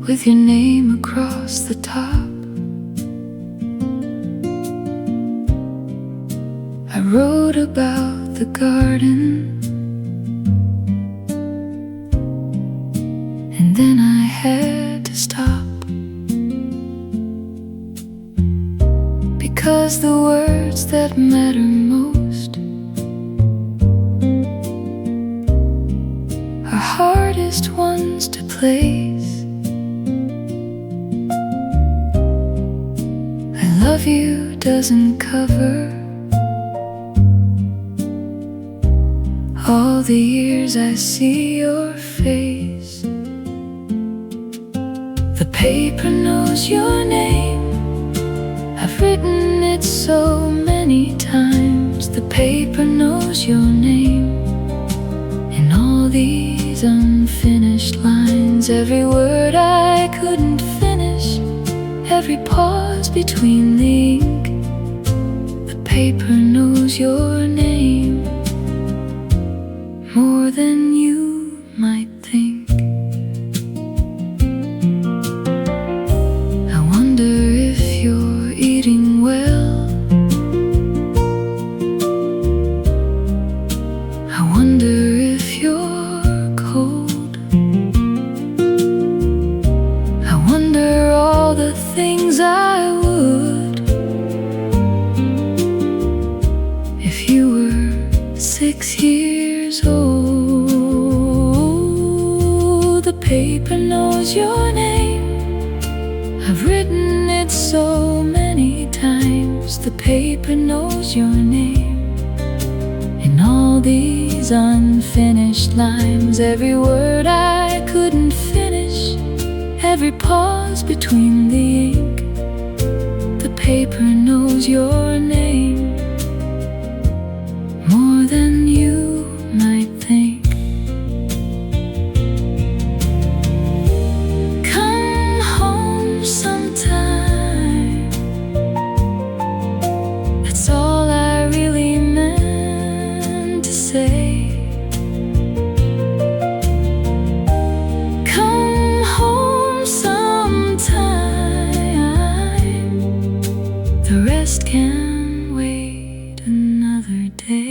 with your name across the top. I wrote about the garden, and then I had to stop, because the words that matter most are hardest ones to place. I love you doesn't cover all the years I see your face. The paper knows your name, I've written it so many times. The paper knows your name in all these unfinished lines. Every word I couldn't finish, every pause between the ink. The paper knows your name more than you might think. I wonder if you're eating well. I wonder if you're cold. I wonder all the things I would if you were 6 years old. The paper knows your name, I've written it so many times. The paper knows your name in all these unfinished lines. Every word I couldn't finish, every pause between the ink. The paper knows your name more than you might think. Come home sometime, that's all I really meant to say. Come home sometime, the rest can wait another day.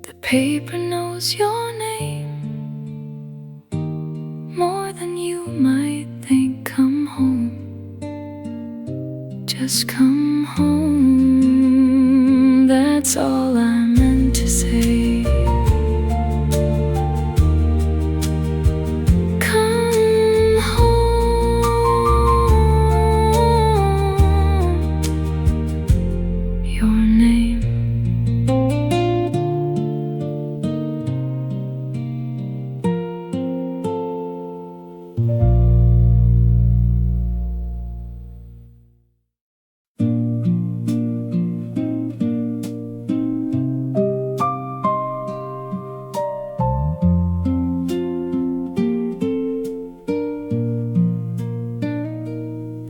The paper knows your name more than you might think. Come home, just come home, that's all I meant to say. Come home, your name.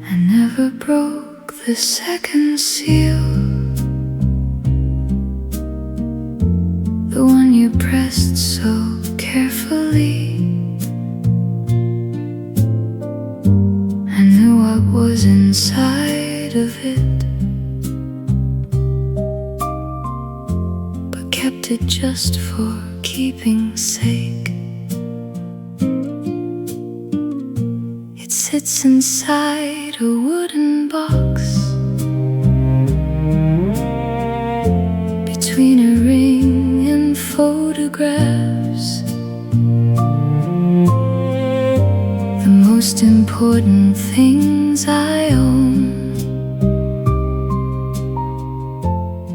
I never broke the second seal, the one you pressed so carefully. I knew what was inside of it, but kept it just for keeping's sake. It sits inside a wooden box between a ring and photographs. The most important things I own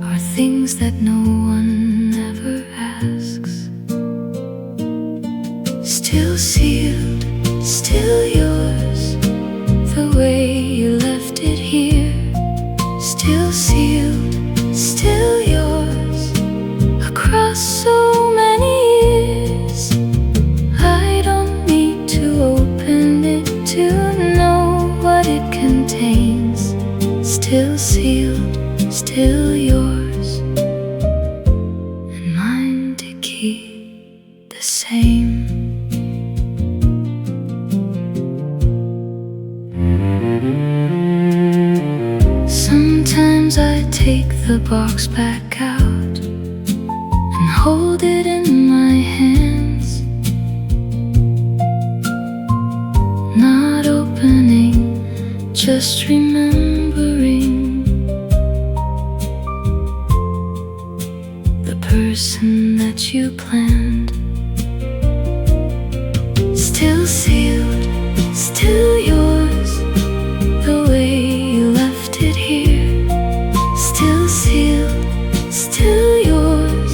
are things that no one ever asks. Still sealed, still yours, the way you left it here. Still sealed, still yours, across so many years. I don't need to open it to know what it contains. Still sealed, still yours, and mine to keep the same. take the box back out and hold it in my hands, not opening, just remembering the person that you planned. Still sealed, still yours, the way you left it here. Still sealed, still yours,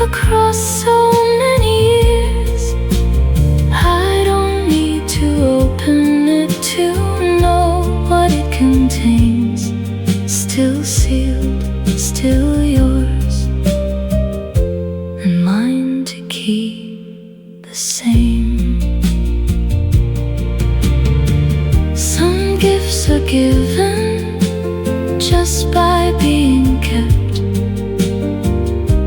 across so many years. I don't need to open it to know what it contains. Still sealed, still yours, and mine to keep the same. Some gifts are given just by being kept.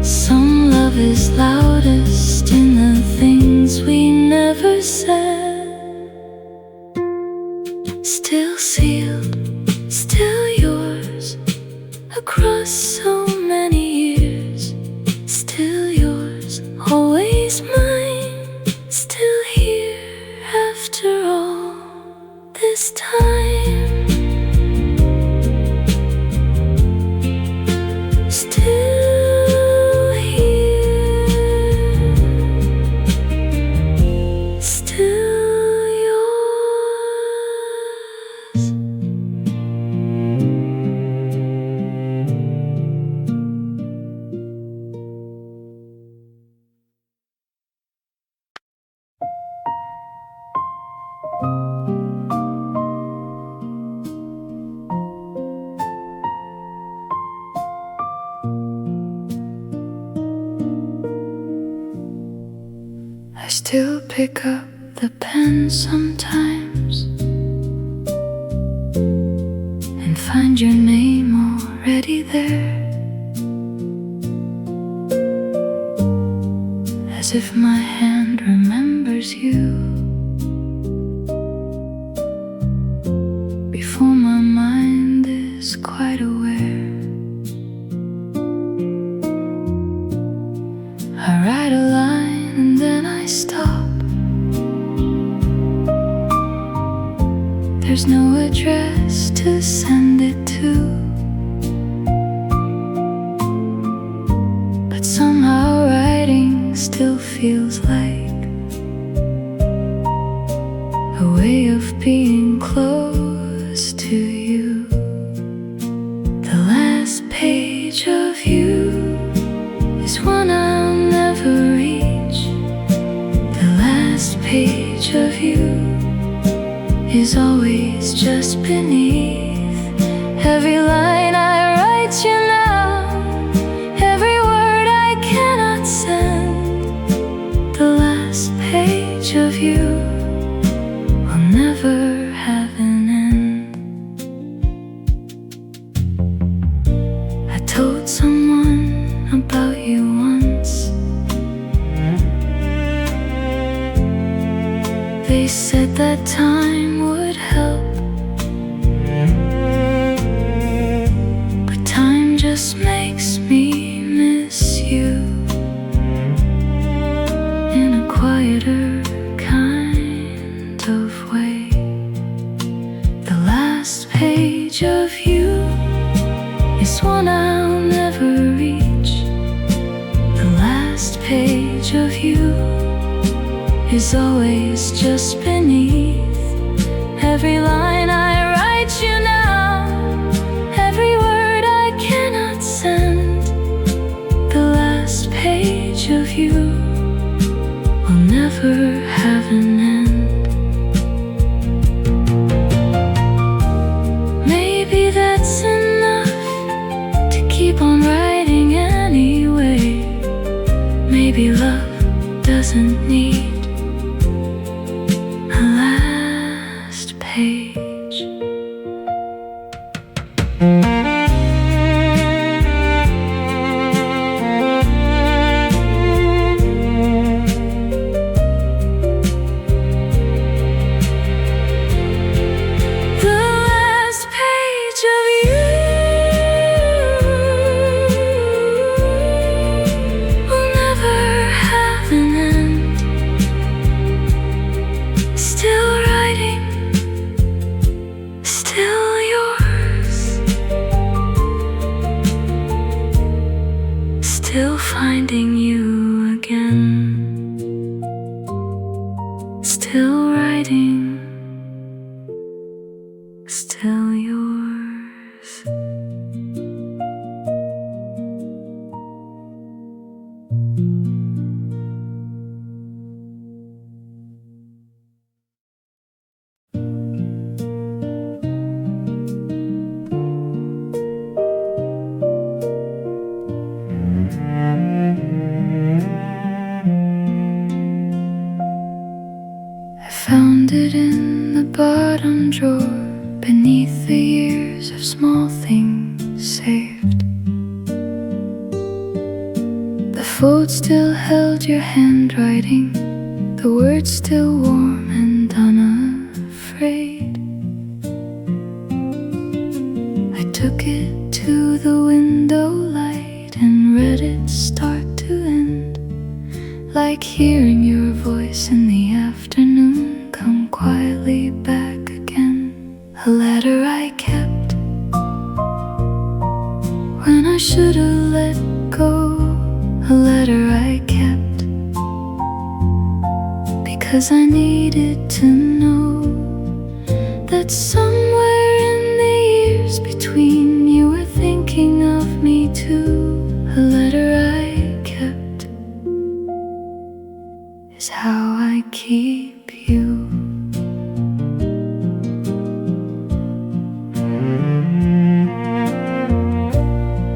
Some love is loudest in the things we never said. Still sealed, still yours, across so many years. Still yours, always mine, still here after all this time. Still here, still yours. I still pick up the pen sometimes and find your name already there, as if my hand remembers you before my mind is quite aware. I write a line and then I stop. There's no address to send it to, but somehow writing still feels like a way of being close to you. The last page of you is one I'll never reach. The last page of you is always just beneath every line I write you now, every word I cannot send. The last page of you will never have an end. I told someone about you once. They said that time would help, but time just makes me miss you in a quieter kind of way. The last page of you is one I'll never reach. The last page of you is always just beneath every line I write you now, every word I cannot send. The last page of you will never have an end. Maybe that's enough to keep on writing anyway. Maybe love doesn't need a last page. The last page of you waiting, still yours. Found it in the bottom drawer, beneath the years of small things saved. The fold still held your handwriting, the words still warm and unafraid. I took it to the window light and read it start to end, like hearing your voice in the afternoon come quietly back again. A letter I kept when I should have let go. A letter I kept because I needed to know that somewhere in the years between you were thinking of me too. A letter I kept is how I keep you.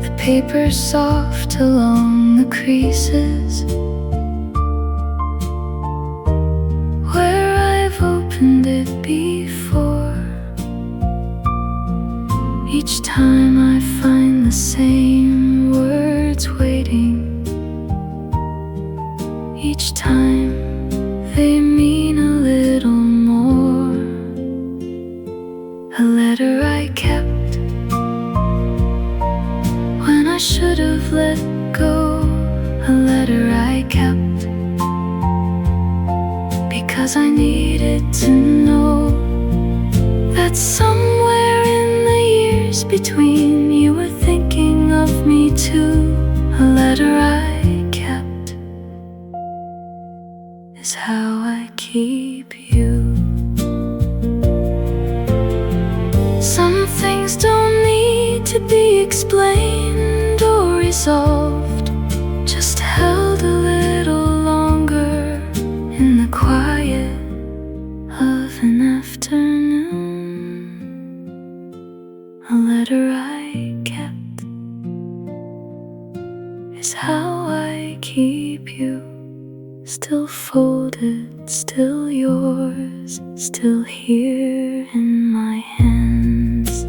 The paper's soft along the creases where I've opened it before. Each time I find the same words waiting, each time they mean a little more. A letter I kept when I should have let go. A letter I kept because I needed to know that somewhere in the years between you were thinking of me too. A letter I kept is how I keep you. Some things don't need to be explained or resolved, just held a little longer in the quiet of an afternoon. A letter I kept is how I keep you. Still folded, still yours, still here in my hands.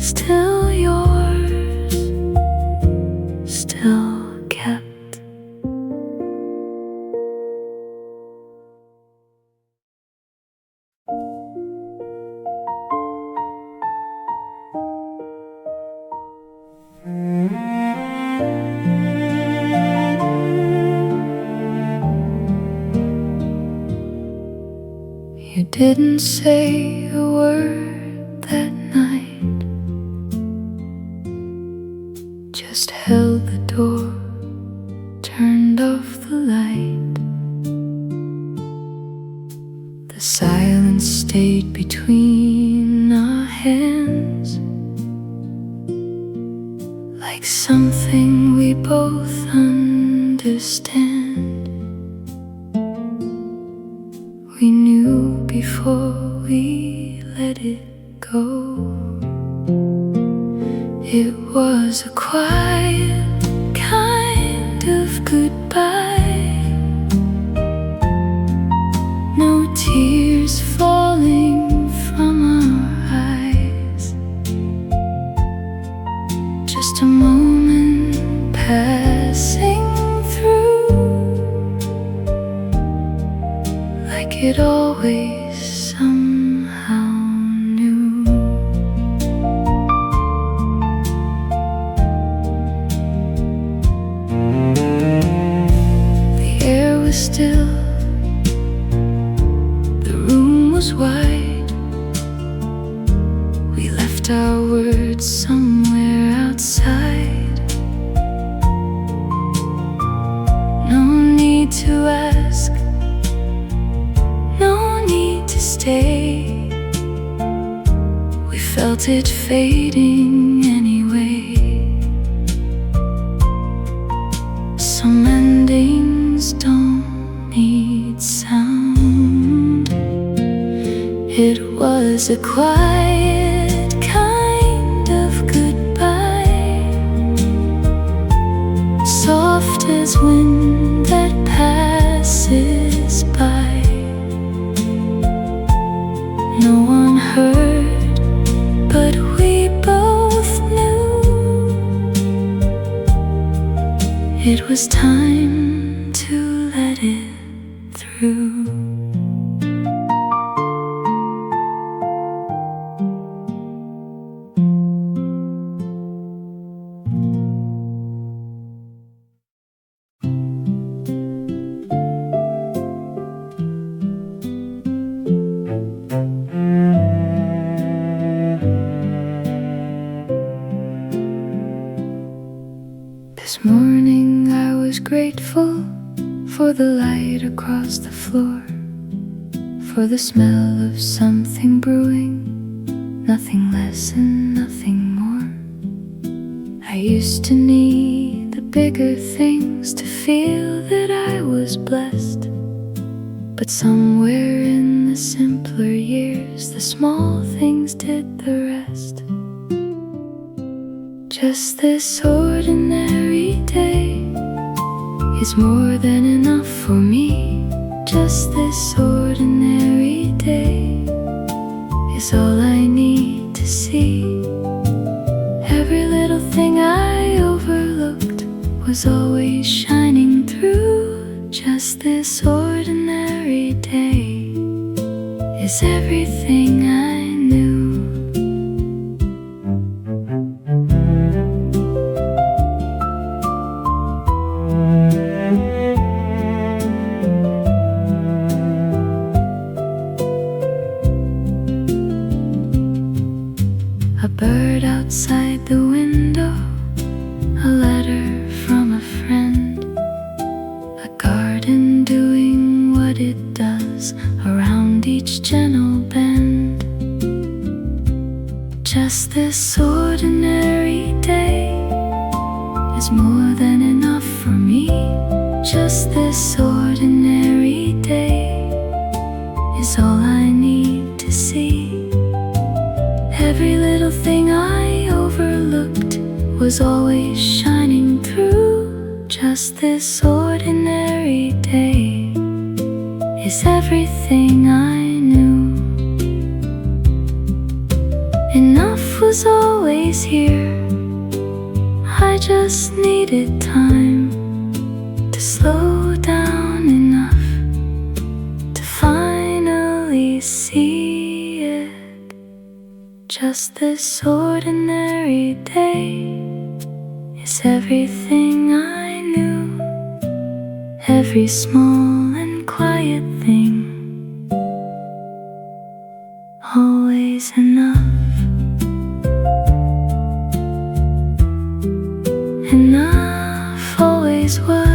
Still yours, still kept. You didn't say a word that night, just held the door, turned off the light. The silence stayed between our hands, like something we both understand. We knew before we let it go. It was a quiet kind of goodbye. No tears falling from our eyes, just a moment passing through, like it always somehow knew. The air was still, the room was wide. We left our words somewhere outside. No need to ask, no stay. We felt it fading anyway. Some endings don't need sound. It was a quiet kind of goodbye, soft as wind that passes by. No one heard, but we both knew it was time to let it through. This morning I was grateful for the light across the floor, for the smell of something brewing, nothing less and nothing more. I used to need the bigger things to feel that I was blessed, but somewhere in the simpler years the small things did the rest. Just this ordinary day is more than enough for me. Just this ordinary day is all I need to see. Every little thing I overlooked was always shining through. Just this ordinary day is everything I knew. A bird outside the window, a letter from a friend, a garden doing what it does around each gentle bend. Just this ordinary day is more than enough for me. Just this ordinary day is all I need to see. Every little thing I overlooked was always shining through. Just this ordinary day is everything I knew. Enough was always here. I just needed time to slow down enough to finally see it. Just this ordinary day is everything I knew. Every small and quiet thing, always enough. Enough always was.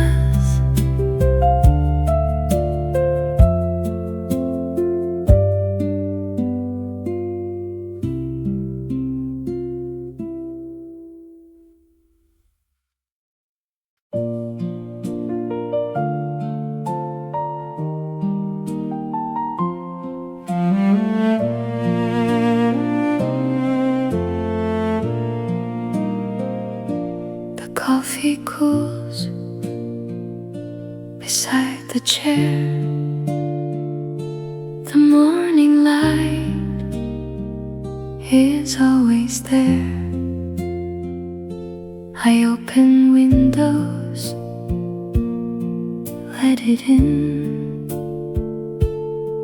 Coffee cools beside the chair. The morning light is always there. I open windows, let it in,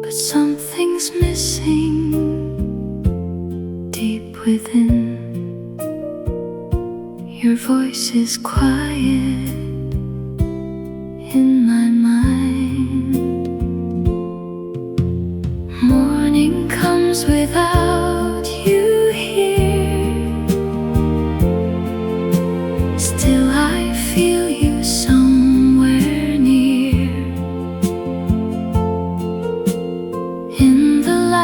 but something's missing deep within. Your voice is quiet in my mind. Morning comes without you here. Still I feel you somewhere near. In the light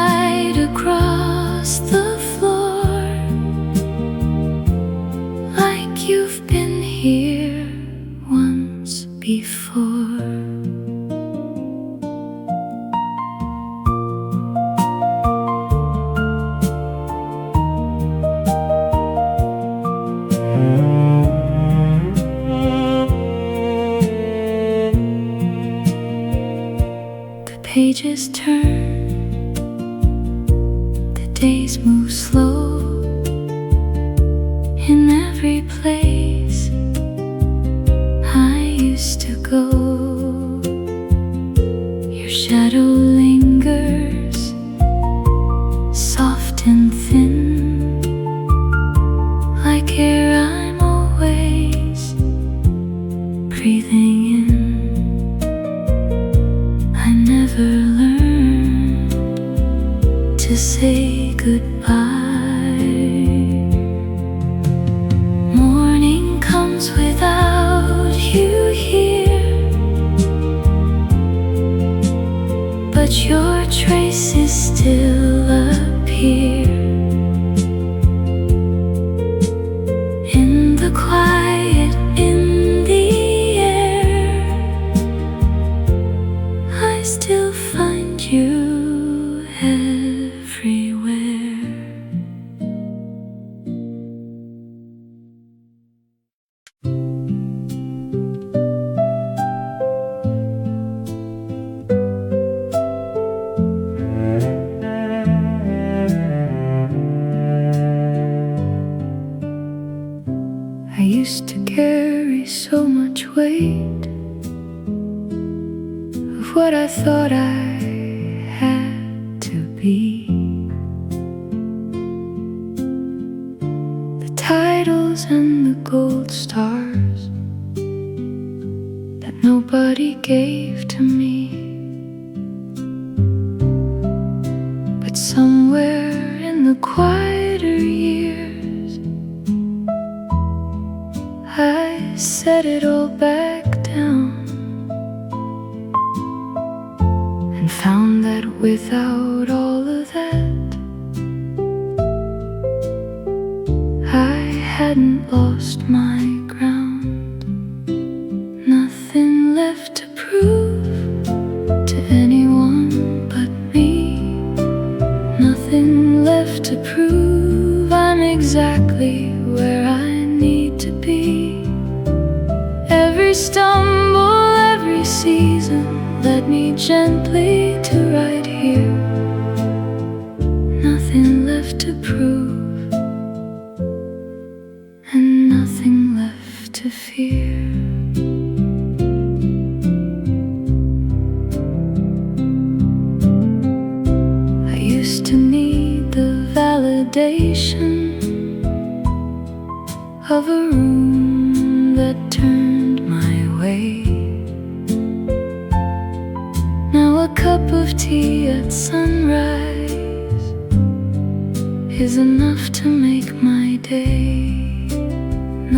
pages turn, the days move slow. In every place I used to go, your shadow lingers, soft and thin, like air I'm always breathing in. I never learned to say goodbye. Morning comes without you here, but your traces still appear in the quiet, in the air. I still find you everywhere. I used to carry so much weight of what I thought I had to be. The titles and the gold stars that nobody gave to me. But somewhere in the quieter years, I set it all back down and found that without all of that, I hadn't lost my ground. Nothing left to prove to anyone but me. Nothing left to prove I'm exactly where I need to be. Every stumble, every season led me gently to right here. Nothing left to prove and nothing left to fear. I used to need the validation of a room that turned my way. Now a cup of tea at sunrise is enough to make my day.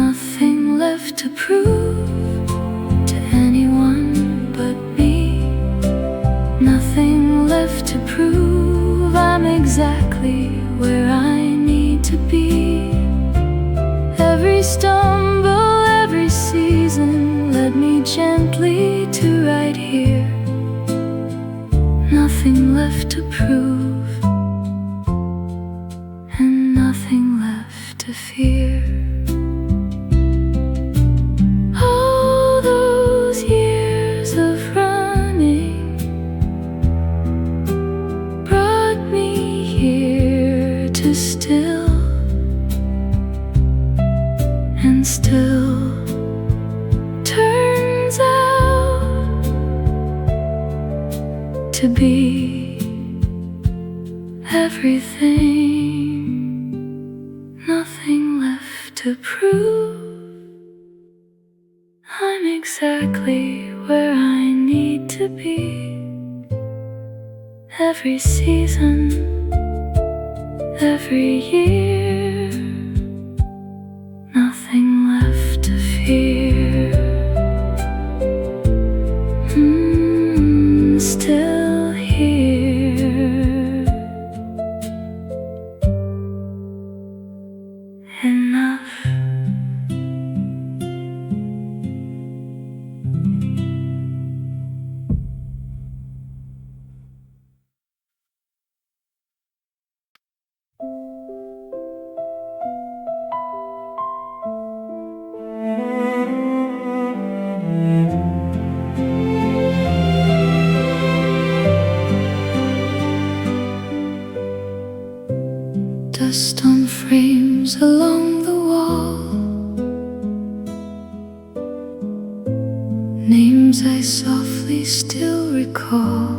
Nothing left to prove to anyone but me. Nothing left to prove I'm exactly where I need to be. Every stumble, every season led me gently to right here. Nothing left to prove and nothing left to fear. All those years of running brought me here to still and still turns out to be everything. Nothing left to prove I'm exactly where I need to be. Every season, every year, nothing left to fear. Still here. Enough. softly still recall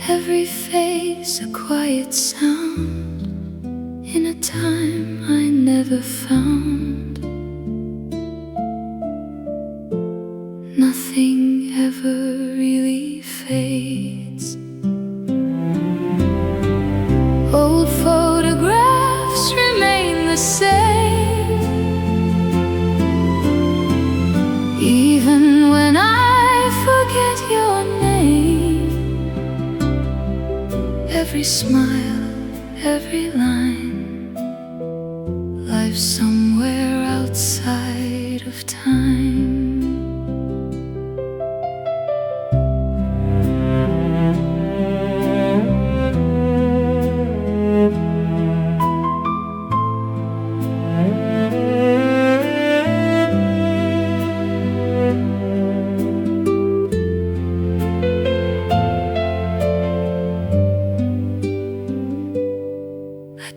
every face a quiet sound in a time I never found. Nothing ever really fades. Old photographs remain the same, even when I forget your name. Every smile, every line, lives somewhere outside of time.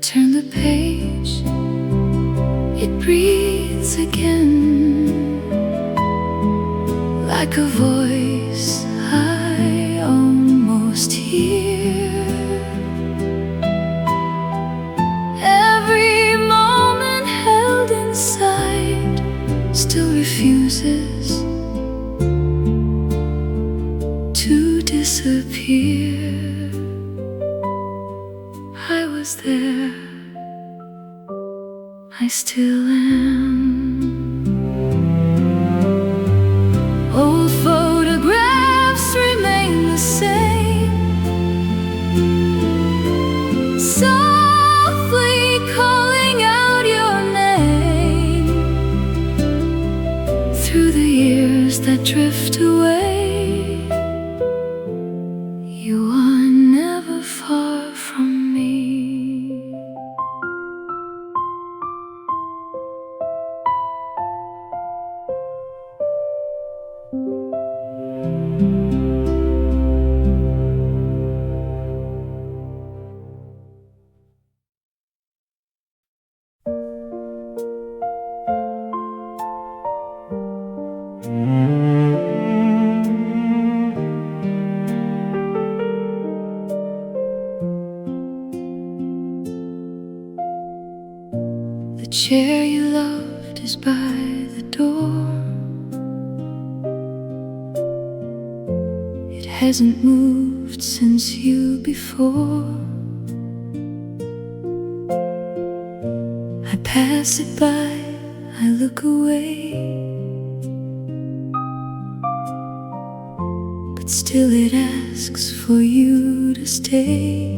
Turn the page, it breathes again, like a voice I almost hear. Every moment held inside still refuses to disappear. I was there, I still am. Old photographs remain the same, softly calling out your name. Through the years that drift away, you are never far from me. The chair you loved is by the door. It hasn't moved since you before. I pass it by, I look away, but still it asks for you to stay.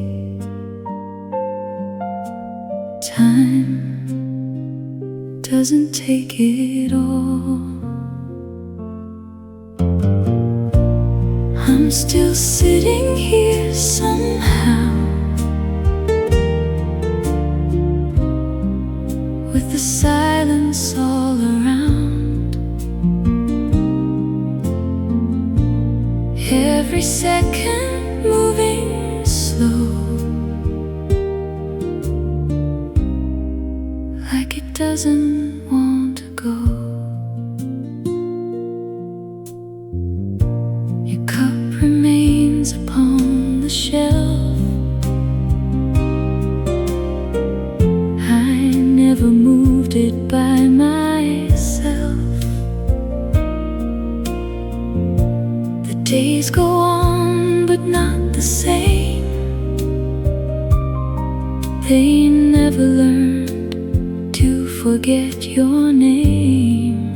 Time doesn't take it all. I'm still sitting here somehow, with the silence all around. Every second moving slow, like it doesn't want to go. Your cup remains upon the shelf. I never moved it by myself. The days go on, but not the same. They never learned to forget your name.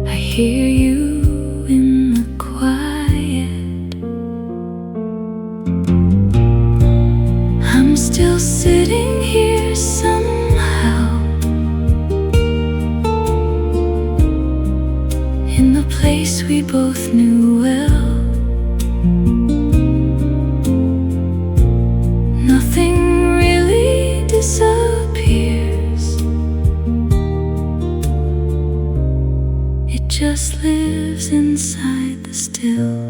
I hear you in the quiet. I'm still sitting here somehow, in the place we both knew well. Nothing really disappears, it just lives inside the still.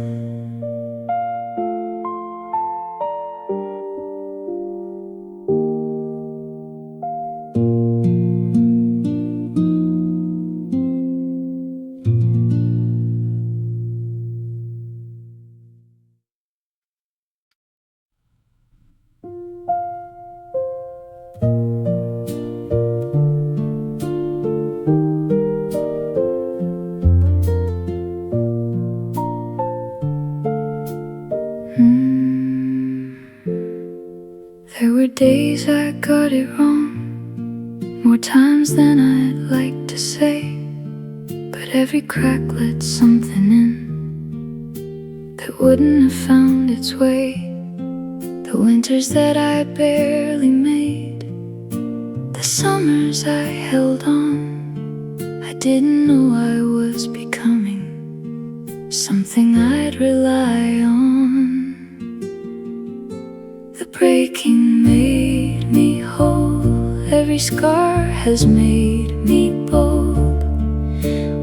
got it wrong more times than I'd like to say, but every crack let something in that wouldn't have found its way. The winters that I barely made, the summers I held on, I didn't know I was becoming something I'd rely on. The breaking made me whole, every scar has made me bold.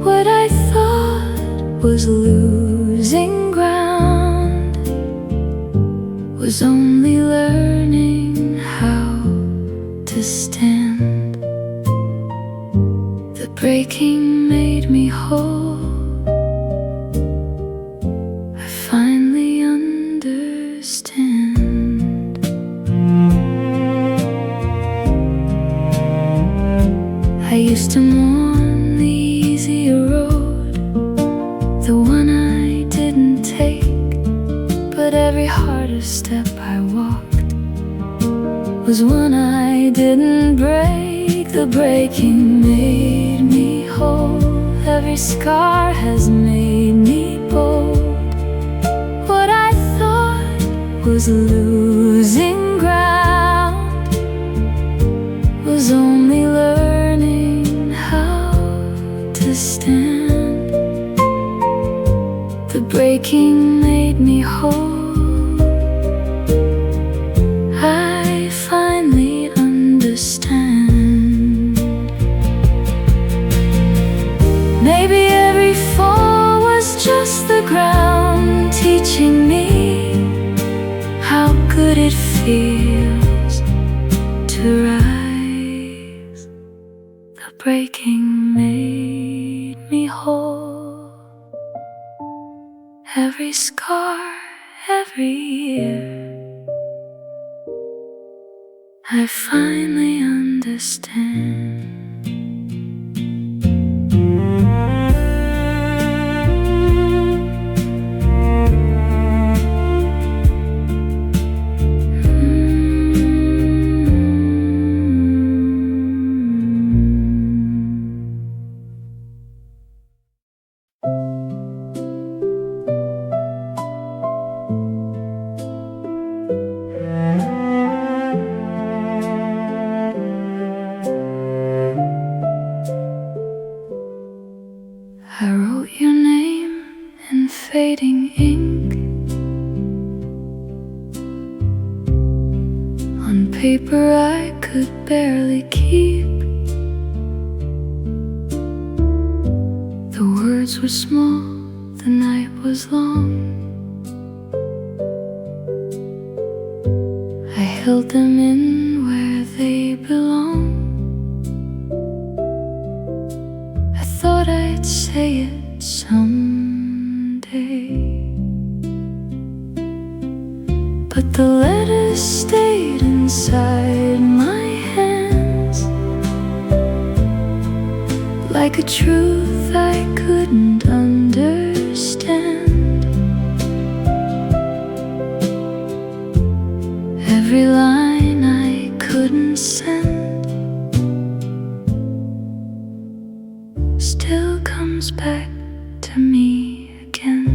What I thought was losing ground was only learning how to stand. The breaking made me whole, I finally understand. I used to mourn the easier road, the one I didn't take, but every harder step I walked was one I didn't break. The breaking made me whole, every scar has made me bold. What I thought was losing ground was only learning how to stand. The breaking made me whole, I finally understand. Maybe every fall was just the ground teaching me how good it feels to rise. The breaking made me whole, every scar, every year, I finally understand. I wrote your name in fading ink on paper I could barely keep. The words were small, the night was long. I held them in where they belong. I thought I'd say it someday, but the letters stayed inside my hands like a truth I couldn't understand. Every line I couldn't send still comes back to me again.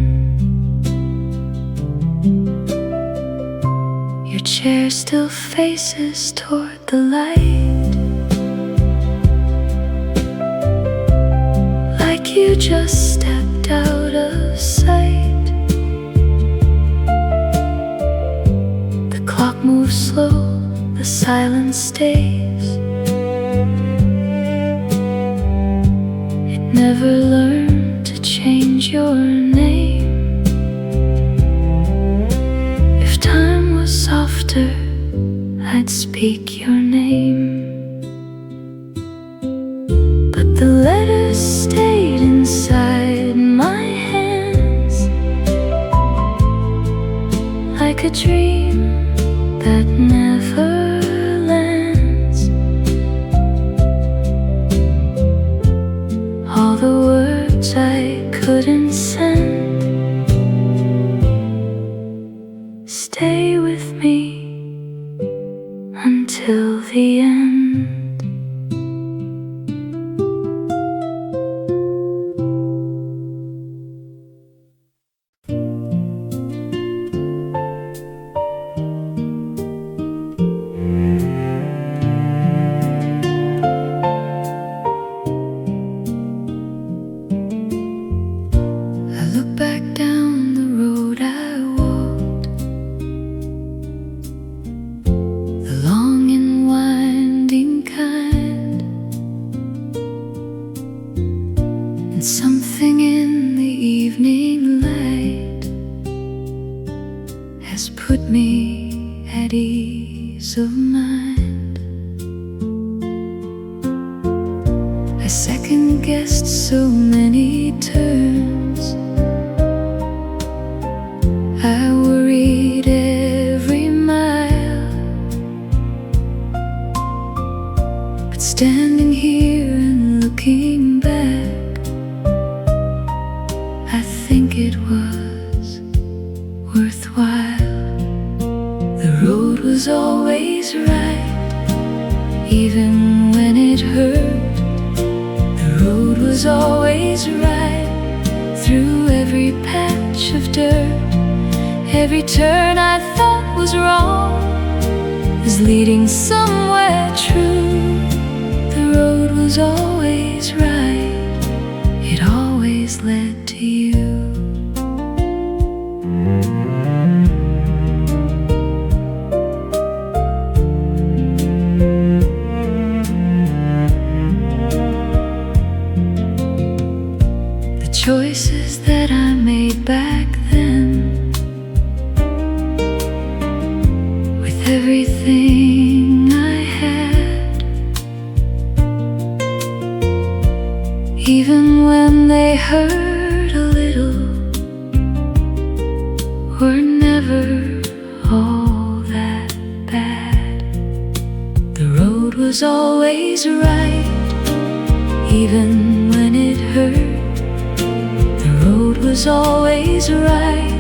Your chair still faces toward the light, like you just stepped out of sight. The clock moves slow, the silence stays. It never learned to change your name. If time was softer, I'd speak your name. But the letters stayed inside my hands like a dream that never lands. All the words I couldn't send stay with me until the And something in the evening light has put me at ease of mind. I second-guessed so many turns, I worried every mile, but standing here and looking back, I think it was worthwhile. The road was always right, even when it hurt. The road was always right, through every patch of dirt. Every turn I thought was wrong was leading somewhere true. The road was always right, it always led to you. The choices that I made back then, everything I had, even when they hurt a little, were never all that bad. The road was always right, even when it hurt. The road was always right,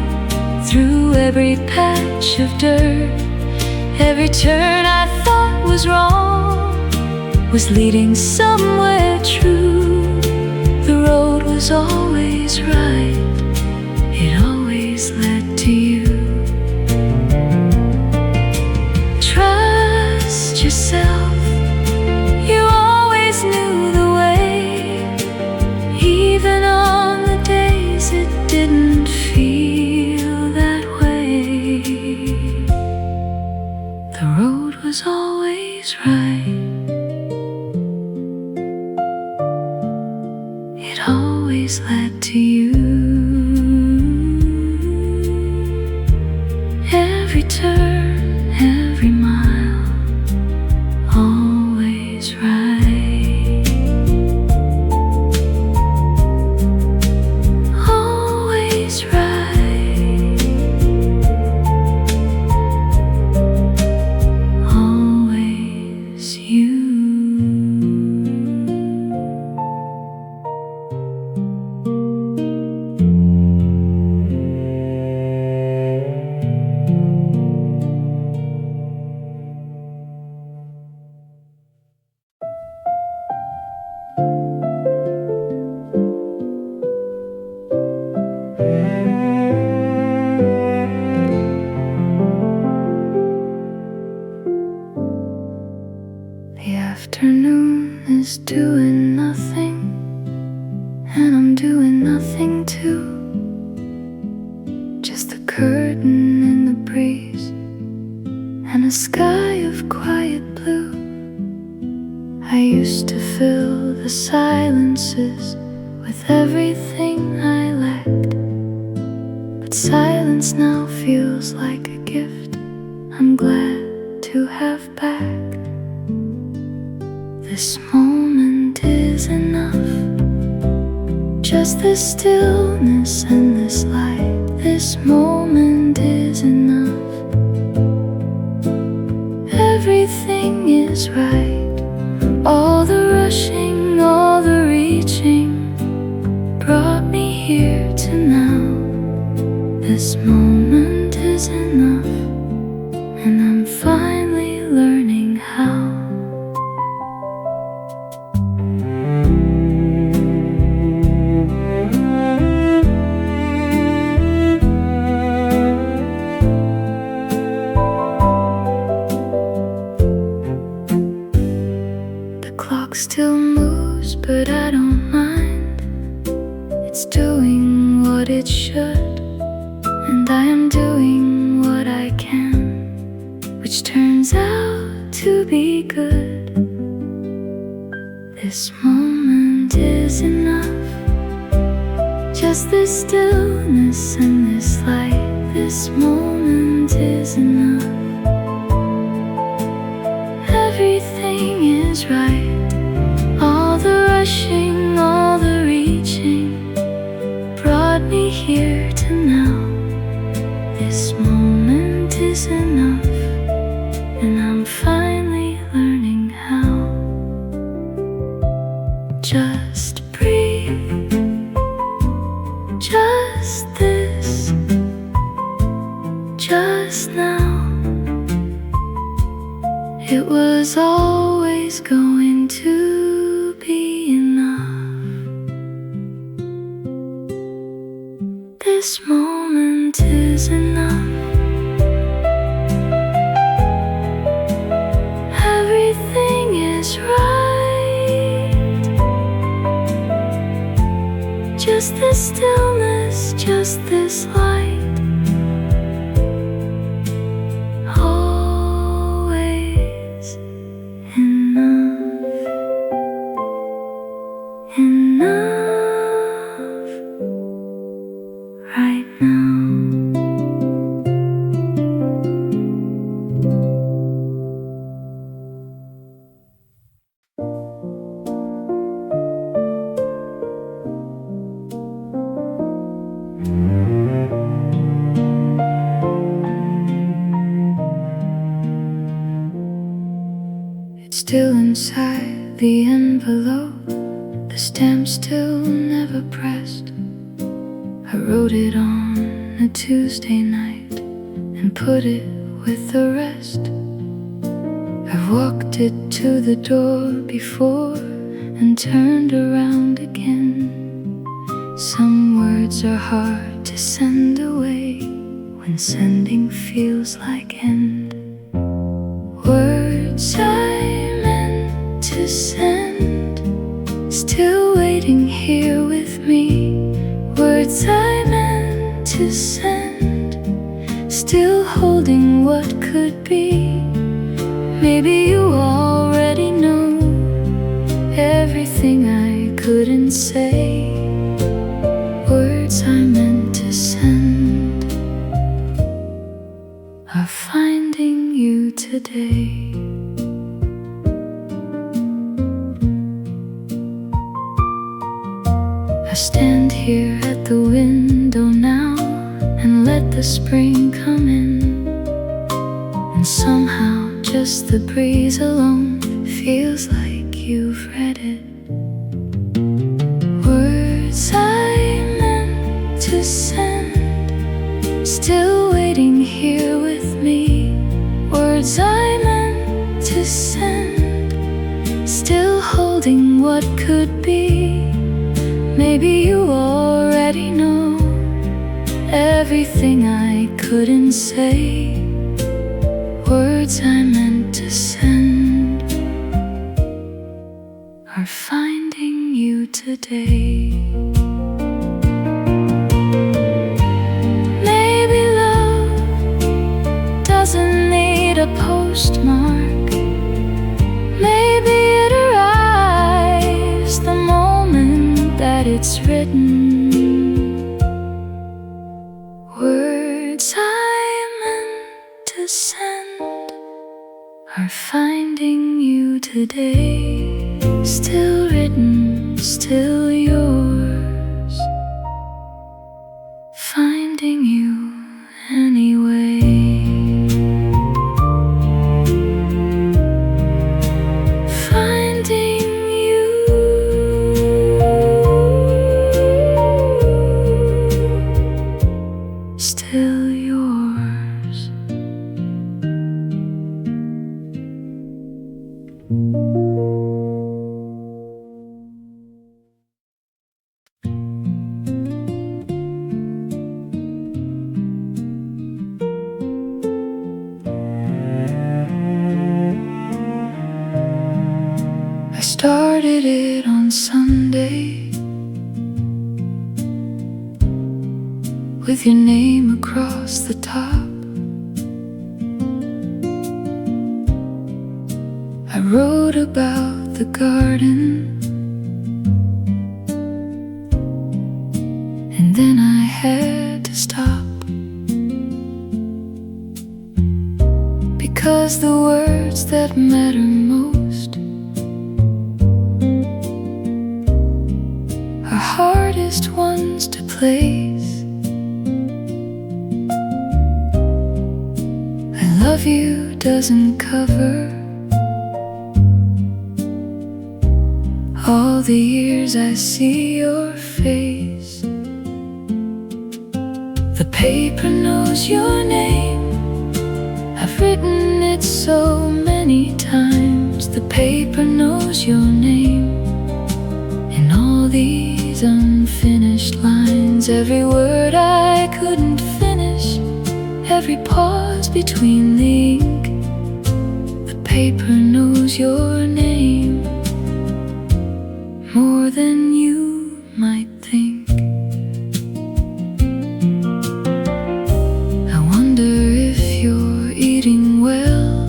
through every patch of dirt. Every turn I thought was wrong was leading somewhere true. The road was always right, it always led to you. Trust yourself, you always knew the way, even on the days it didn't feel that way. The road was always right, it always led to you. Every turn, every mile, always right, always right. The afternoon is doing nothing, and I'm doing nothing too. Just a curtain in the breeze, and a sky of quiet blue. I used to fill the silences with everything I lacked, but silence now feels like a gift I'm glad to have back. This moment is enough, just this stillness and this light. This moment is enough, everything is right. All the rushing, all the reaching brought me here to now. This moment is enough, and I'm finally learning how. Still moves, but I don't mind. It's doing what it should, and I am doing what I can, which turns out to be good. This moment is enough, Just this stillness and this light, this moment is enough. Everything is right. All the rushing, all the reaching brought me here to now. This moment is enough, and I'm finally learning how. Just breathe, just this, just now. It was always going to be enough. This moment is enough. Everything is right. Just this stillness, just this light. Always enough. Enough right now. It's still inside the envelope, the stamp still never pressed. I wrote it on a Tuesday night and put it with the rest. I've walked it to the door before and turned around again. Some words are hard to send away when sending feels like end. Words I meant to send, still waiting here with me. Words I meant to send, still holding what could be. Maybe you already know everything I couldn't say. Words I meant to send are finding you today. I stand here at the window now and let the spring come in, and somehow just the breeze alone feels like you've read it. Words I meant to send, still waiting here with me. Words I meant to send, still holding what could be. Maybe you already know everything I couldn't say. Words I meant to send are finding you today. Maybe love doesn't need a postmark. Maybe it arrives the moment that it's written. Words I meant to send are finding you today. Still written, still yours, finding you anyway. Finding you, still yours. I started it on Sunday with your name across the top. I wrote about the garden and then I had to stop, because the words that matter most are hardest ones to place. I love you doesn't cover all the years I see your face. The paper knows your name, I've written it so many times. The paper knows your name in all these unfinished lines. Every word I couldn't finish, every pause between the ink. The paper knows your name more than you might think. I wonder if you're eating well.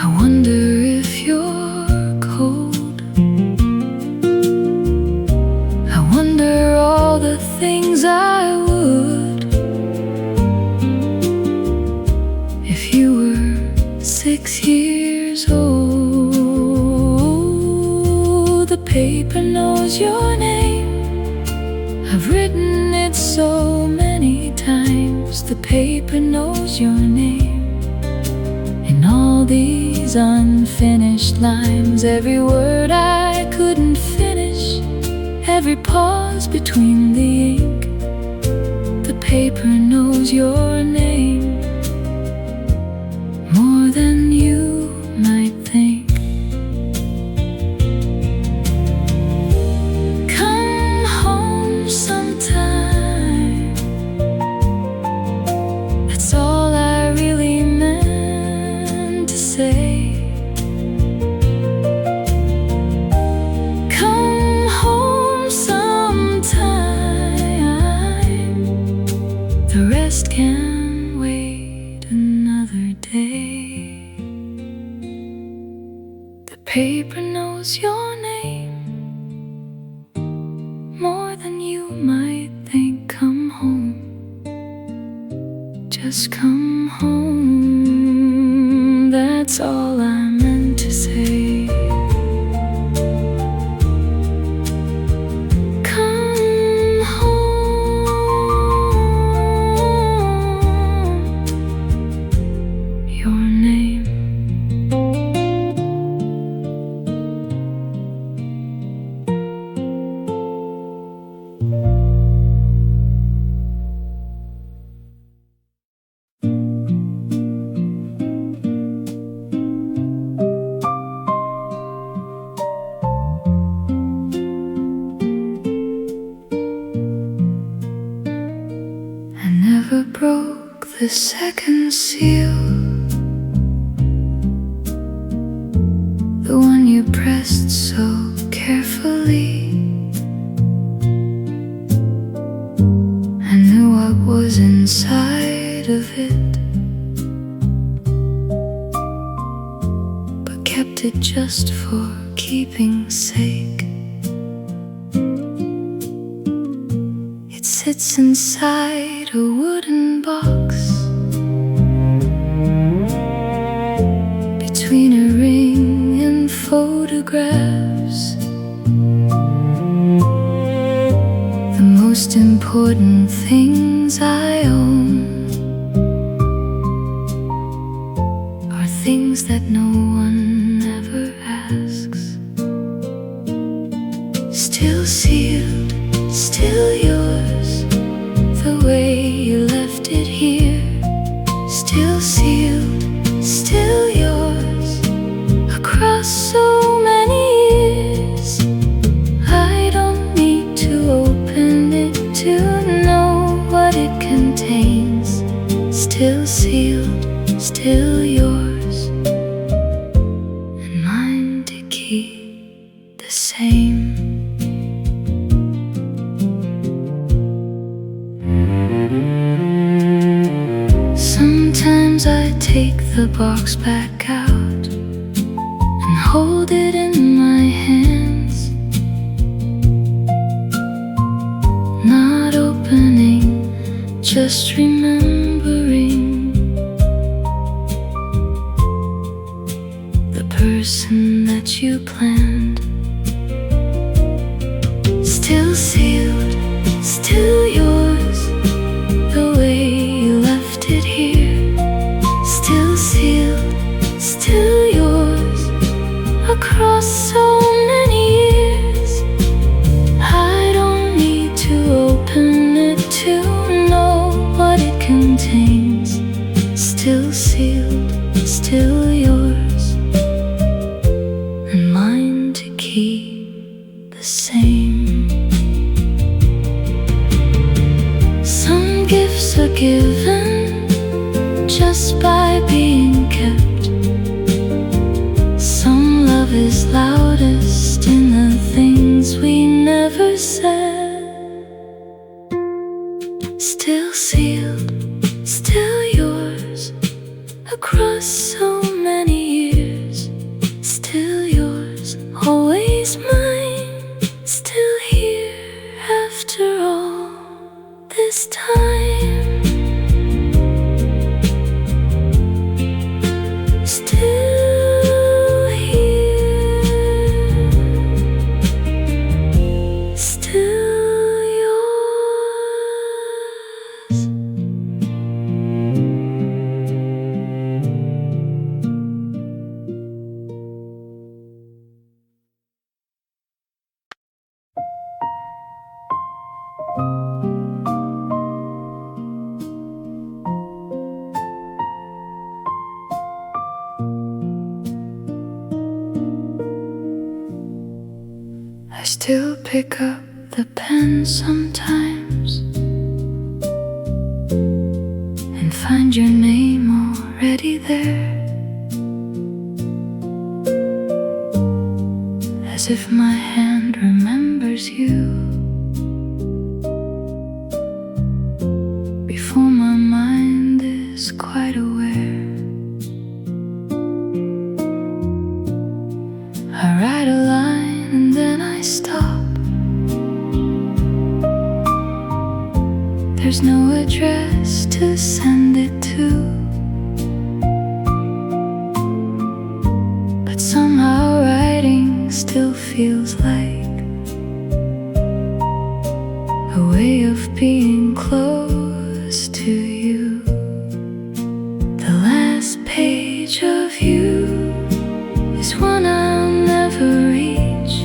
I wonder if you're cold. I wonder all the things I would if you were 6 years old. The paper knows your name, I've written it so many times. The paper knows your name in all these unfinished lines. Every word I couldn't finish, every pause between the ink. The paper knows your name more than you might think. Come home sometime, that's all I really meant to say. Come home sometime, the rest can wait another day. The paper knows your name more than you might think. Come home, just come home, that's all I meant to say. Come home, your name. I never broke the second seal, the one you pressed so carefully. I knew what was inside of it, but kept it just for keeping's sake. It sits inside a wooden box between a ring and photographs. The most important things I own are things that no one ever asks. Still sealed, still yours, the way you left it here. Still sealed, still yours, across so many years. I don't need to open it to know what it contains. Still sealed, still yours, and mine to keep the same. Sometimes I take the box back out and hold it in my hands. just remembering the person that you planned. Still sealed, still yours, the way you left it here. Still sealed, still yours, across so many years. I don't need to open it to know what it contains. Still sealed, still yours, and mine to keep the same. Some gifts are given just by being kept. Some love is loudest in the things we never said. Still sealed, still yours, across so many years. Still yours, always mine. Still here after all this time. Still here, still yours. I still pick up the pen sometimes and find your name already there, as if my hand remembers you before my mind is quite aware. I write a line and then I stop. There's no address to send it to, but somehow writing still feels like a way of being close to you. The last page of you is one I'll never reach.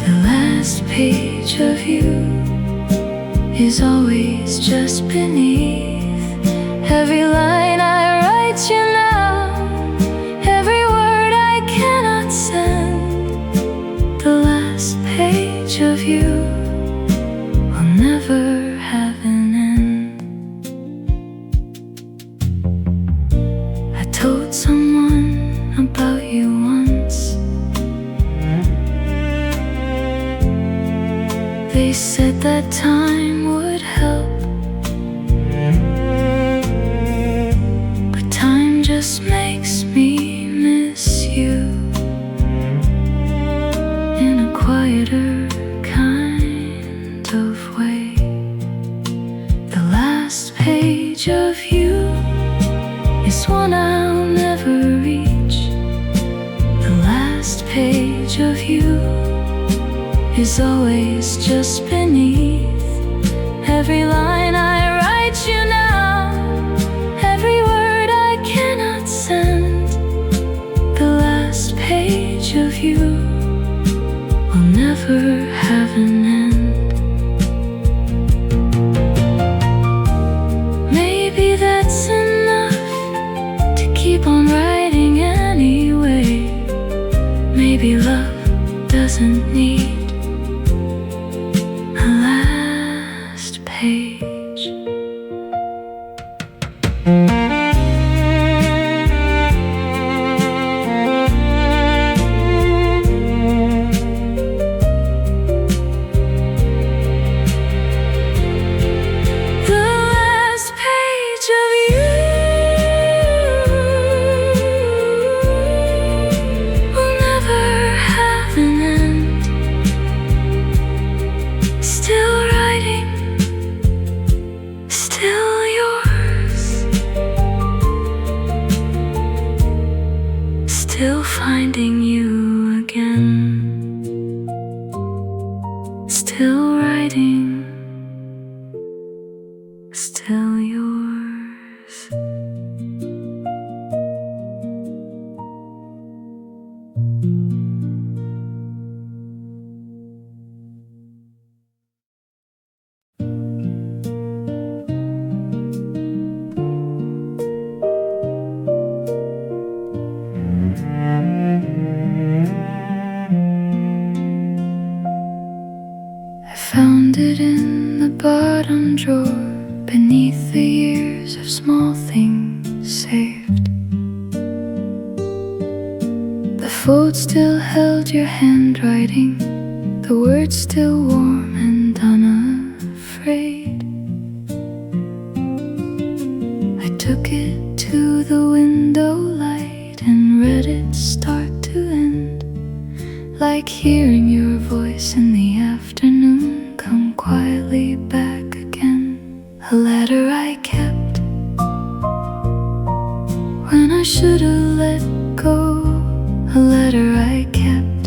The last page of you is always just beneath every line I write you now, every word I cannot send. The last page of you will never have an end. I told someone about you once. They said that time would help, but time just makes me miss you in a quieter kind of way. The last page of you is one I'll never reach. The last page of you is always just beneath every line I write you now, every word I cannot send. The last page of you will never have an end. Maybe that's enough to keep on writing anyway. Maybe love doesn't need a last page. bottom drawer beneath the years of small things saved. The fold still held your handwriting, the words still warm and unafraid. I took it to the window light and read it start to end, like hearing your voice in the afternoon come quietly back again. A letter I kept when I should have let go. A letter I kept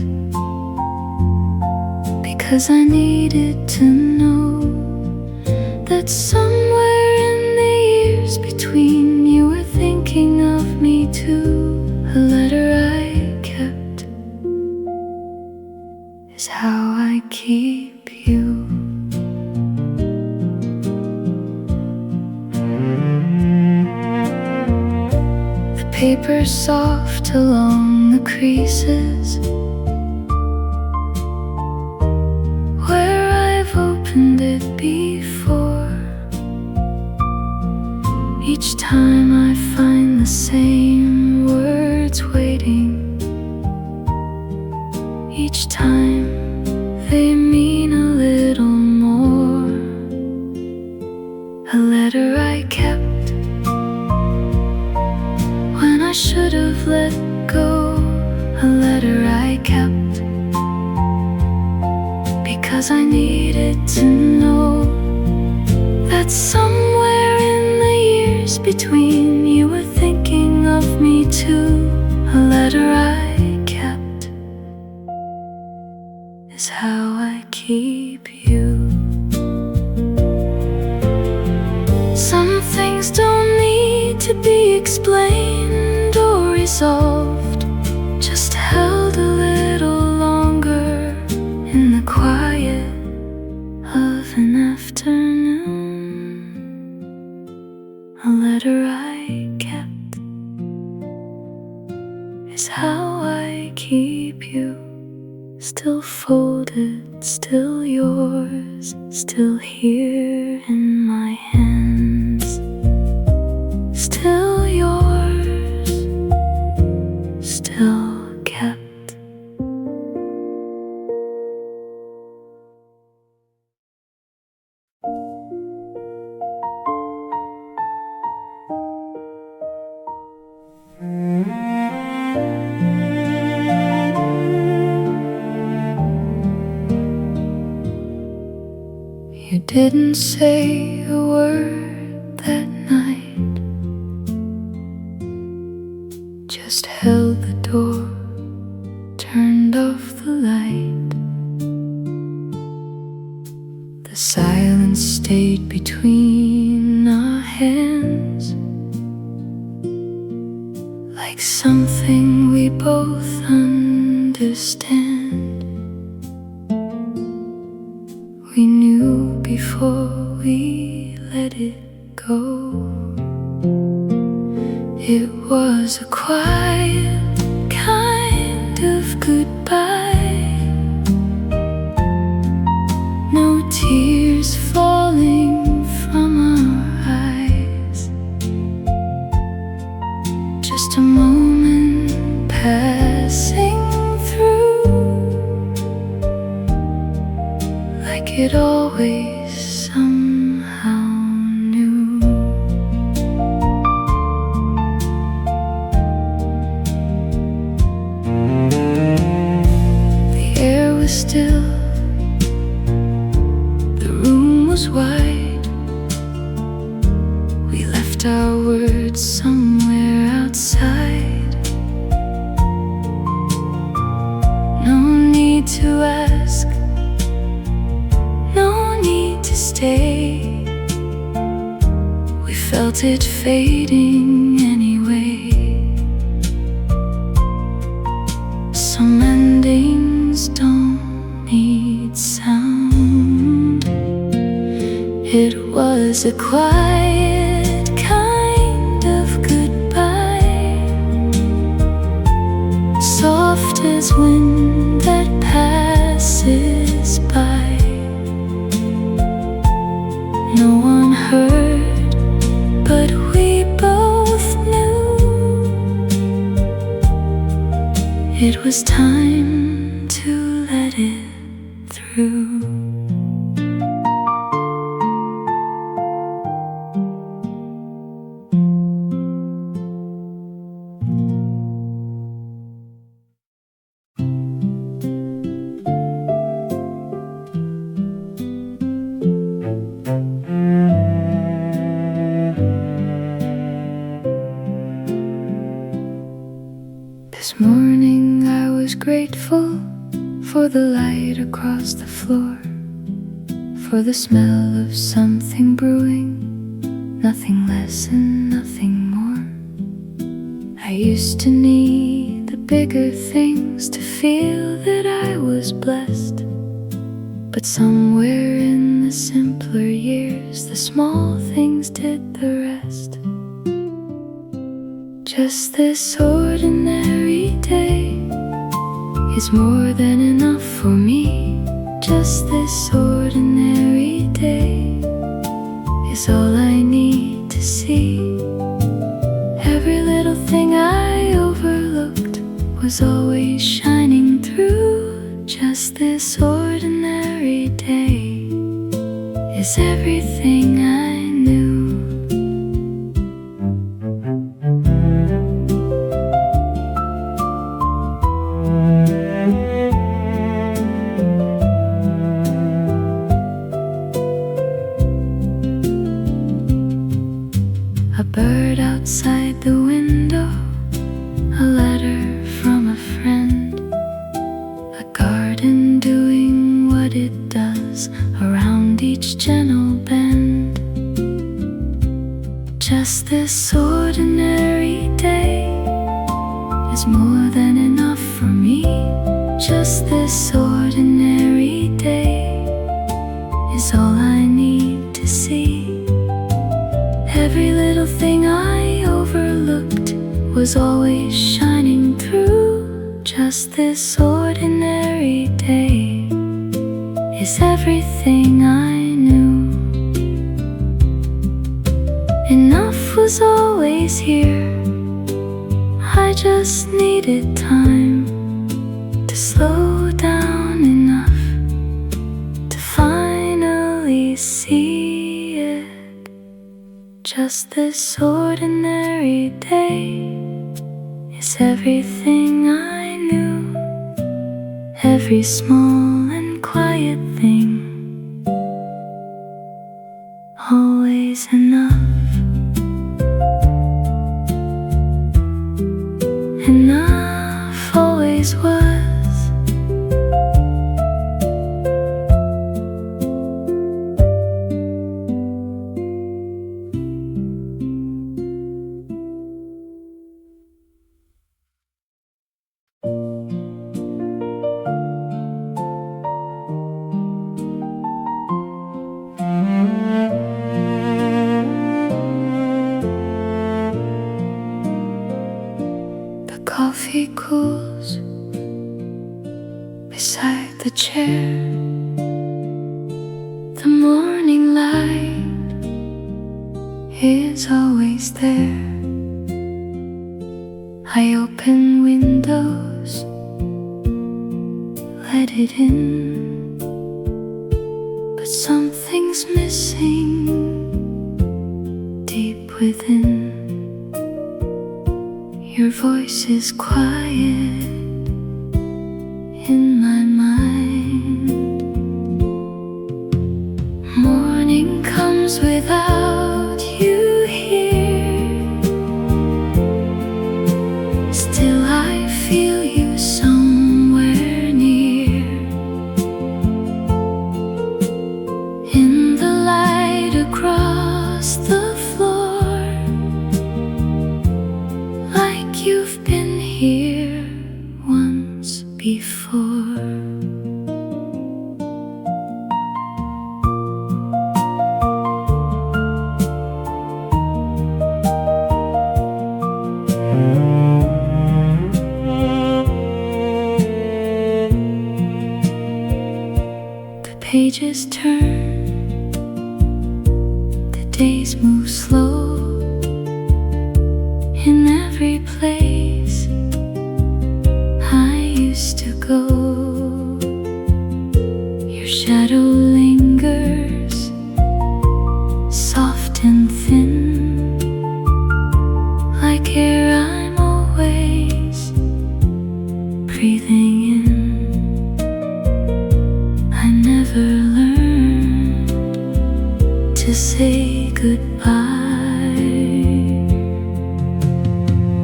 because I needed to know that somewhere in the years between you were thinking of me too. A letter I kept is how I keep you. The paper's soft along the creases where I've opened it before. Each time I find the same words waiting. Each time they mean a little more. A letter I kept when I should have let go. A letter I kept because I needed to know that somewhere in the years between you were thinking of me too. A letter I kept is how I keep you. Some things don't need to be explained or resolved, just held a little longer in the quiet of an afternoon. A letter I kept is how I keep you. Still folded, still yours, still here in my hands. Still yours, still kept. You didn't say a word that night, just held the door, turned off the light. The silence stayed between our hands, like something we both understand. We knew before we let it go. It was a quiet kind of goodbye. No tears falling from our eyes, just a moment passing through, like it always somehow knew. The air was still, the room was wide. We left our words somewhere outside. No need to ask, no need to stay. We felt it fading anyway. Some endings don't need sound. It was a quiet kind of goodbye, soft as wind that passes by. It was time to let it through. This morning I was grateful for the light across the floor, for the smell of something brewing, nothing less and nothing more. I used to need the bigger things to feel that I was blessed, but somewhere in the simpler years the small things did the rest. Just this ordinary day is more than enough for me. Just this ordinary day is all I need to see. Every little thing I overlooked was always shining through. Just this ordinary day is everything I knew. A bird outside the window, a letter from a friend, a garden doing what it does around each gentle bend. Just this ordinary day is more than enough for me. Just this ordinary day is all I need to see. Every little thing I overlooked was always shining through. Just this ordinary day is everything I knew. Enough was always here. I just needed time to slow down enough to finally see it. Just this ordinary day is everything I knew. Every small and quiet thing, always enough. Enough always was. Coffee cools beside the chair. The morning light is always there. I open windows, let it in, but something's missing deep within. Your voice is quiet in my mind. Morning comes without you here. Still I feel you somewhere near. In the light across the floor, you've been here once before. The pages turn, the days move slow. In every place I go. Your shadow lingers, soft and thin, like air I'm always breathing in. I never learned to say goodbye.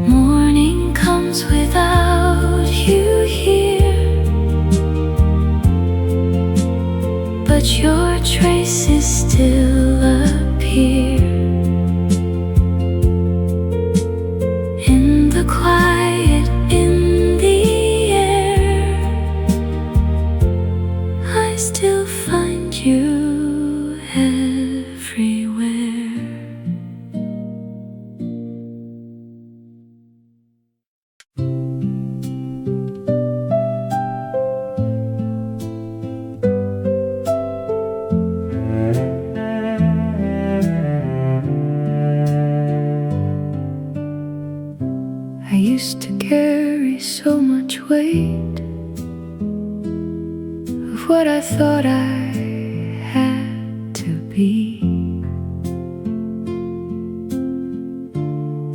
Morning comes without you here, but your traces still appear in the quiet, in the air. I still find you everywhere. I used to carry so much weight of what I thought I had to be.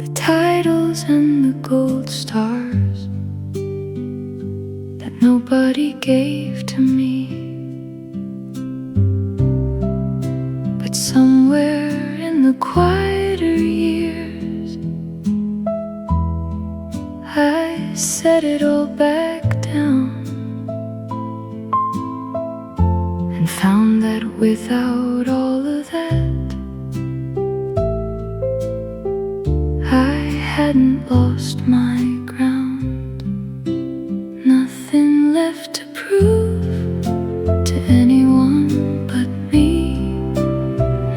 The titles and the gold stars that nobody gave to me. But somewhere in the quieter years, I set it all back down and found that without all of that, I hadn't lost my ground. Nothing left to prove to anyone but me.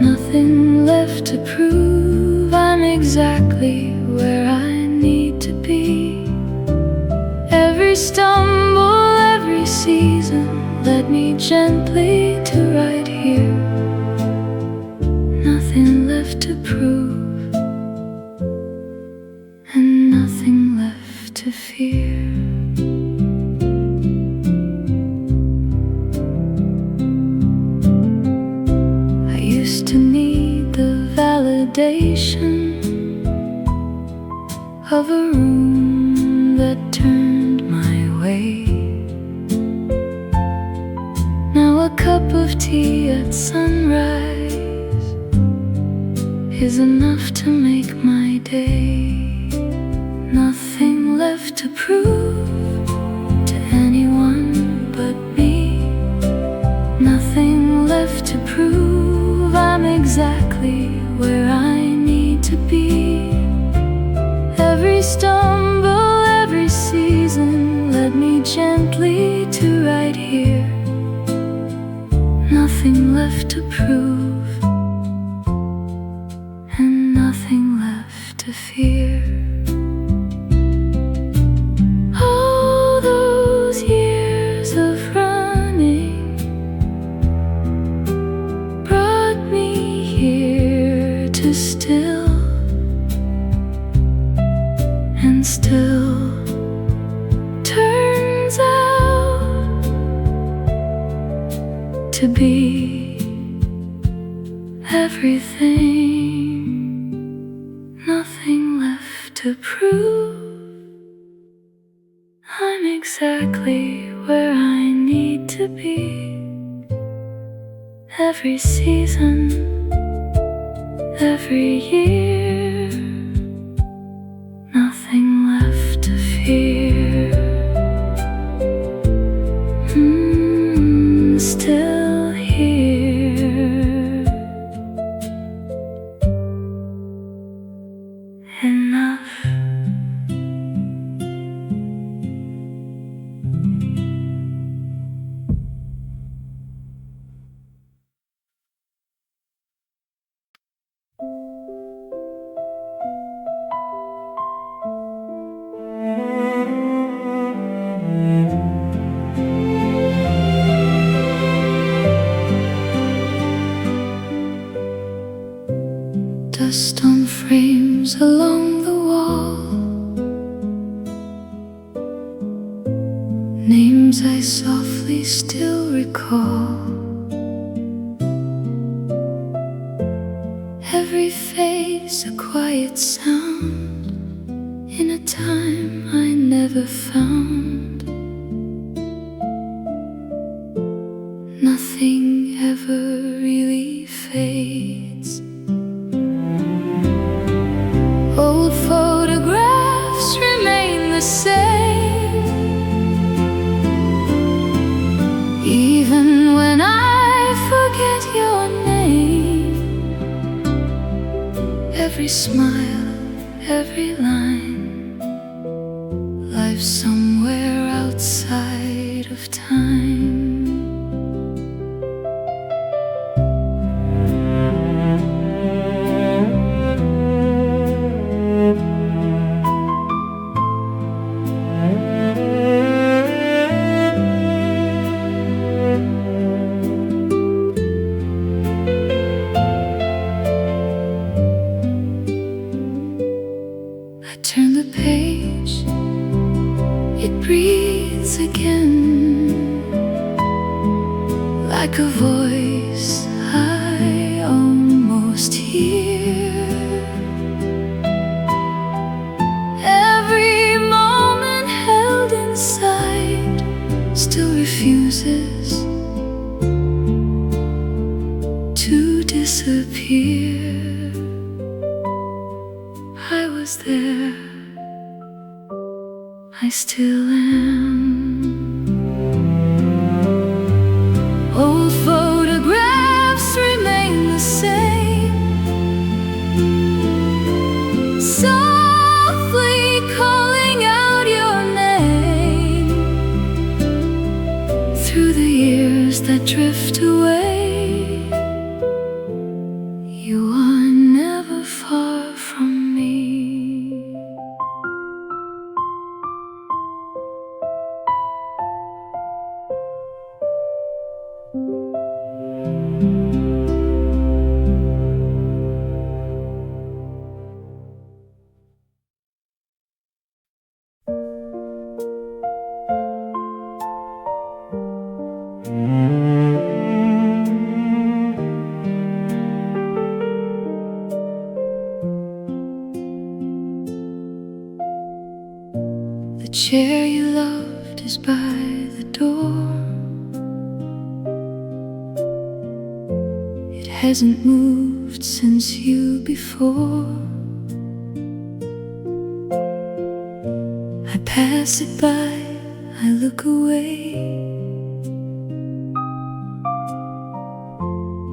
Nothing left to prove I'm exactly where I need to be. Every stumble, every season led me gently to right here. Nothing left to prove and nothing left to fear. I used to need the validation of a room that turned my way. Now a cup of tea at sunrise is enough to make my day. Nothing left to prove to anyone but me. Nothing left to prove I'm exactly where I need to be. Every stumble, every season led me gently to right here. Nothing left to prove and nothing left to fear. All those years of running brought me here to still and still turns out to be everything. Nothing left to prove I'm exactly where I need to be. Every season, every year, nothing left to fear. Still here. Enough. names I softly still recall. Every face a quiet sound in a time I never found. Nothing ever really fades. Old photographs remain the same, even when I forget your name. Every smile, every line, life somewhere outside of time. Turn the page, it breathes again, like a voice I almost hear. Every moment held inside still refuses to disappear. I was there, I still am. Old photographs remain the same, softly calling out your name. Through the years that drift away, you are never far from me. The chair you loved is by the door. It hasn't moved since you before. I pass it by, I look away,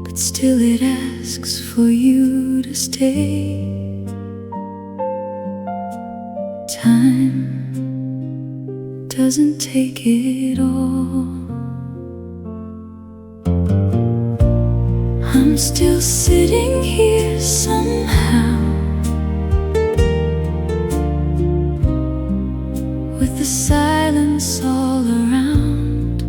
but still it asks for you to stay. Time doesn't take it all. I'm still sitting here somehow, with the silence all around.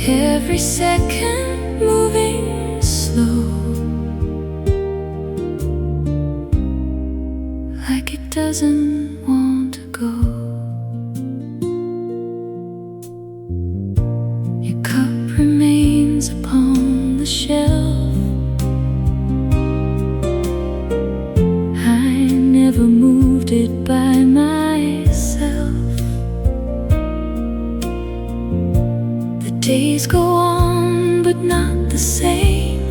Every second moving slow, like it doesn't want to go. Your cup remains upon the shelf. I never moved it by myself. The days go on, but not the same.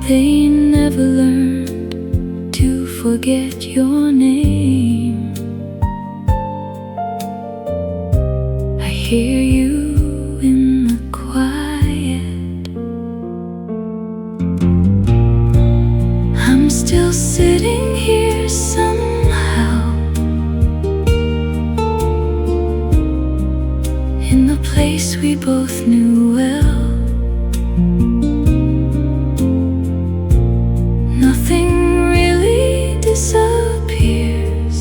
They never learned to forget your name. I hear you in the quiet. I'm still sitting here somehow, in the place we both knew well. Nothing really disappears,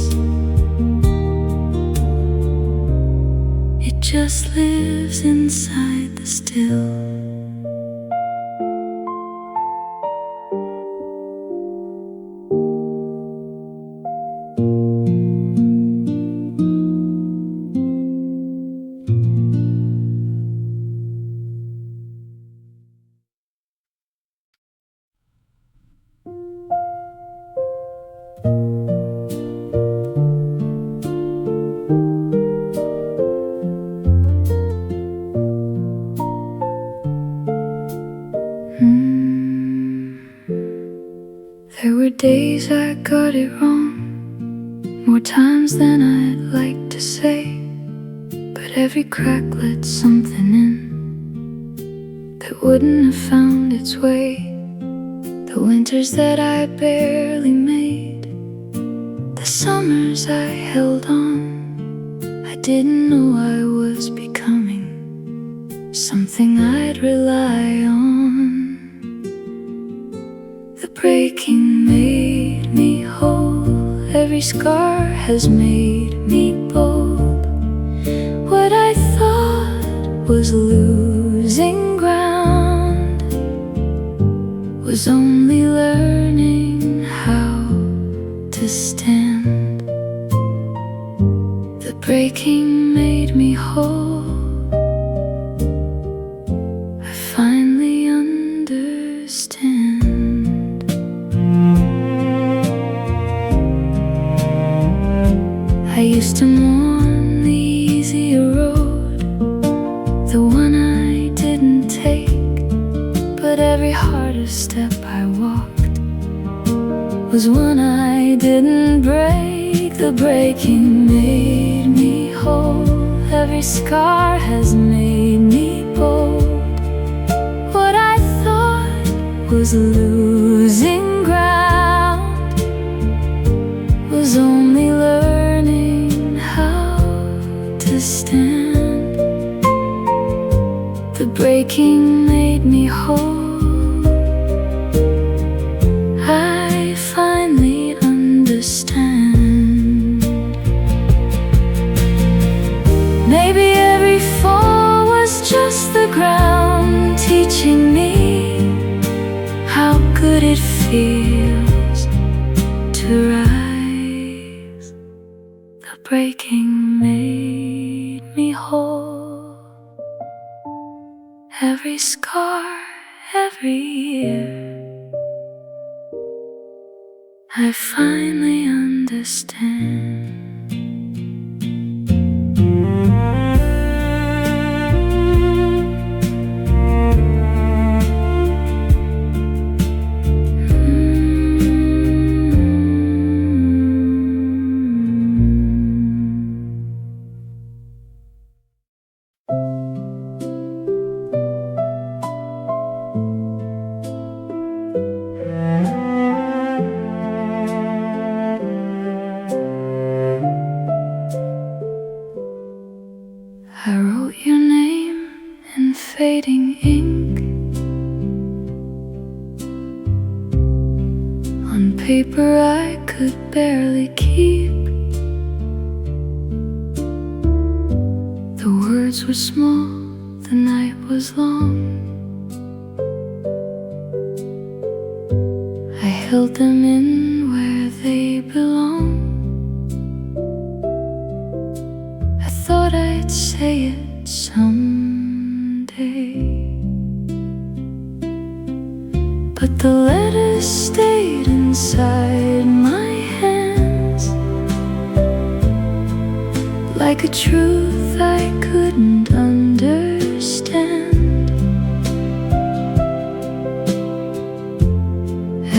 it just lives inside the still. than I'd like to say, but every crack let something in that wouldn't have found its way. The winters that I barely made, the summers I held on, I didn't know I was becoming something I'd rely on. The breaking made me whole, every scar has made me bold. What I thought was losing ground was only learning how to stand. The breaking made me whole, I finally understand. I used to mourn the easier road, the one I didn't take, but every harder step I walked was one I didn't break. The breaking made me whole, every scar has made me bold. What I thought was losing ground was only learning how to stand. The breaking made me whole, I finally understand. Maybe every fall was just the ground teaching me how good it feels to rise. The breaking made me whole, every scar, every year, I finally understand. I wrote your name in fading ink on paper I could barely keep. The words were small, the night was long. I held them in where they belong. I thought I'd say it someday, but the letters stayed inside my hands like a truth I couldn't understand.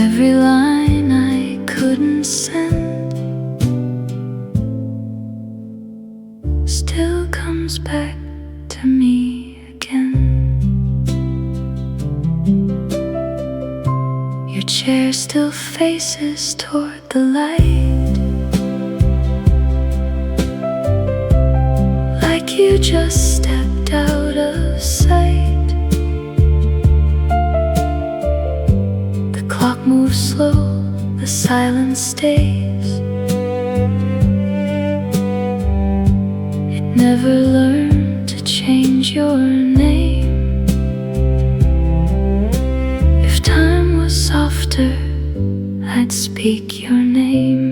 Every line I couldn't send still comes back to me again. Your chair still faces toward the light, like you just stepped out of sight. The clock moves slow, the silence stays. It never learned to change your name. If time was softer, I'd speak your name.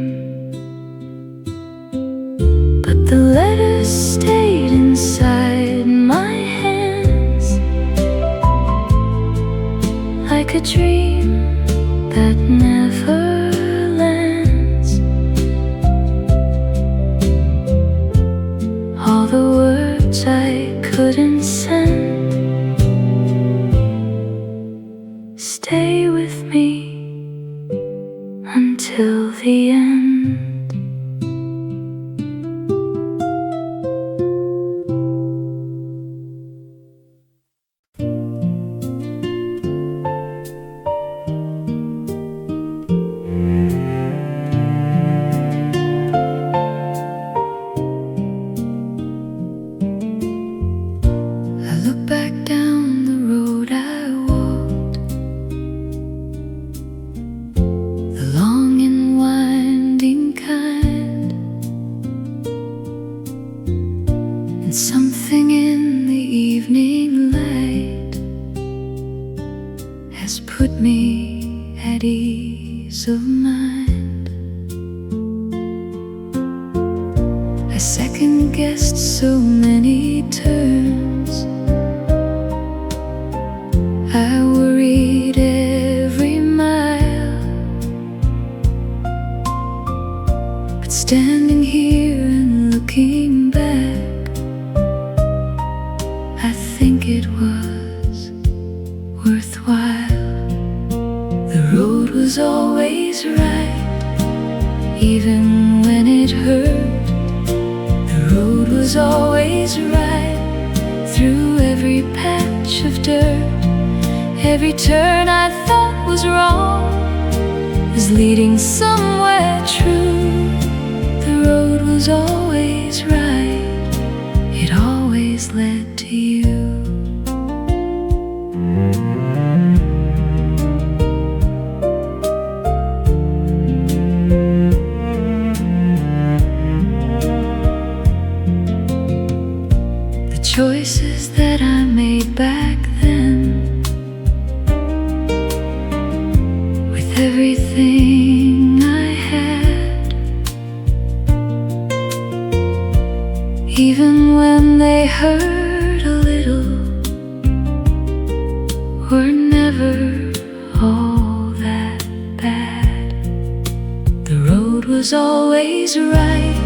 But the letters stayed inside my hands like a dream that never lands. All the words I couldn't send stay with me until the end. And something in the evening light has put me at ease of mind. I second-guessed so many turns, I worried every mile, but standing here and looking back, I think it was worthwhile. The road was always right, even when it hurt. The road was always right, through every patch of dirt. Every turn I thought was wrong was leading somewhere true. The road was always right, it always led to you. The choices that I made back then, with everything I had, even when they hurt a little, were never all that bad. The road was always right,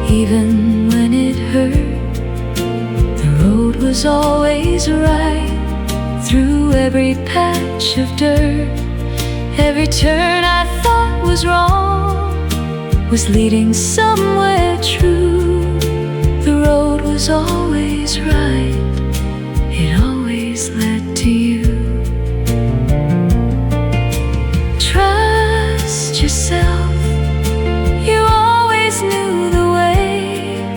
even when it hurt. The road was always right, through every patch of dirt. Every turn I thought was wrong was leading somewhere true. The road was always right, it always led to you. Trust yourself, you always knew the way,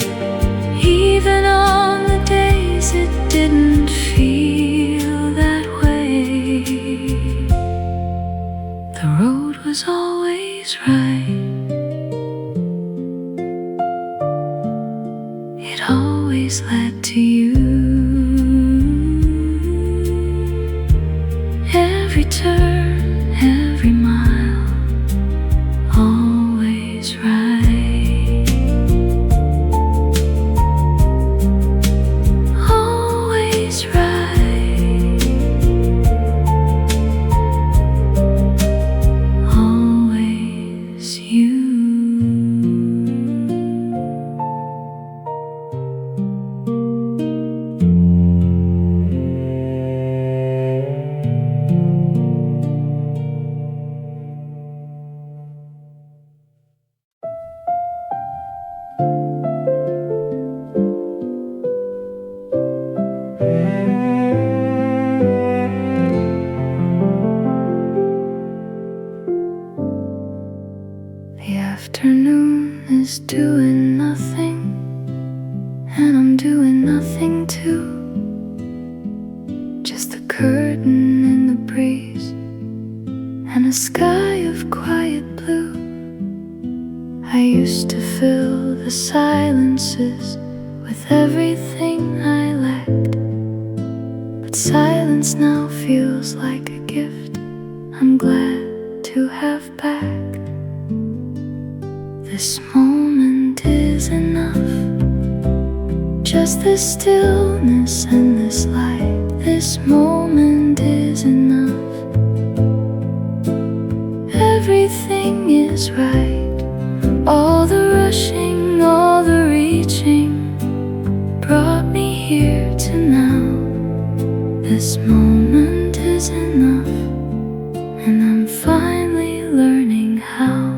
even on the days it didn't feel that way. The road was always right, it always led to you. Every turn, every mile, always right, always right, always you. The afternoon is doing nothing, and I'm doing nothing too. Just a curtain in the breeze, and a sky of quiet blue. I used to fill the silences with everything I lacked, but silence now feels like a gift I'm glad to have back. This moment is enough, just this stillness and this light. This moment is enough, everything is right. All the rushing, all the reaching brought me here to now. This moment is enough, and I'm finally learning how.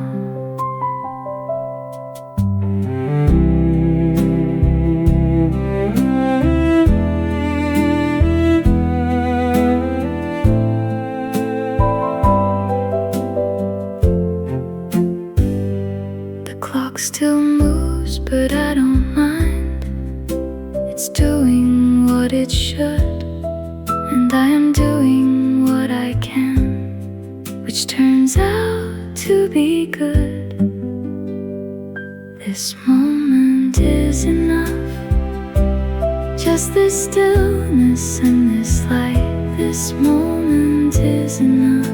Still moves, but I don't mind. It's doing what it should, and I am doing what I can, which turns out to be good. This moment is enough, Just this stillness and this light, this moment is enough.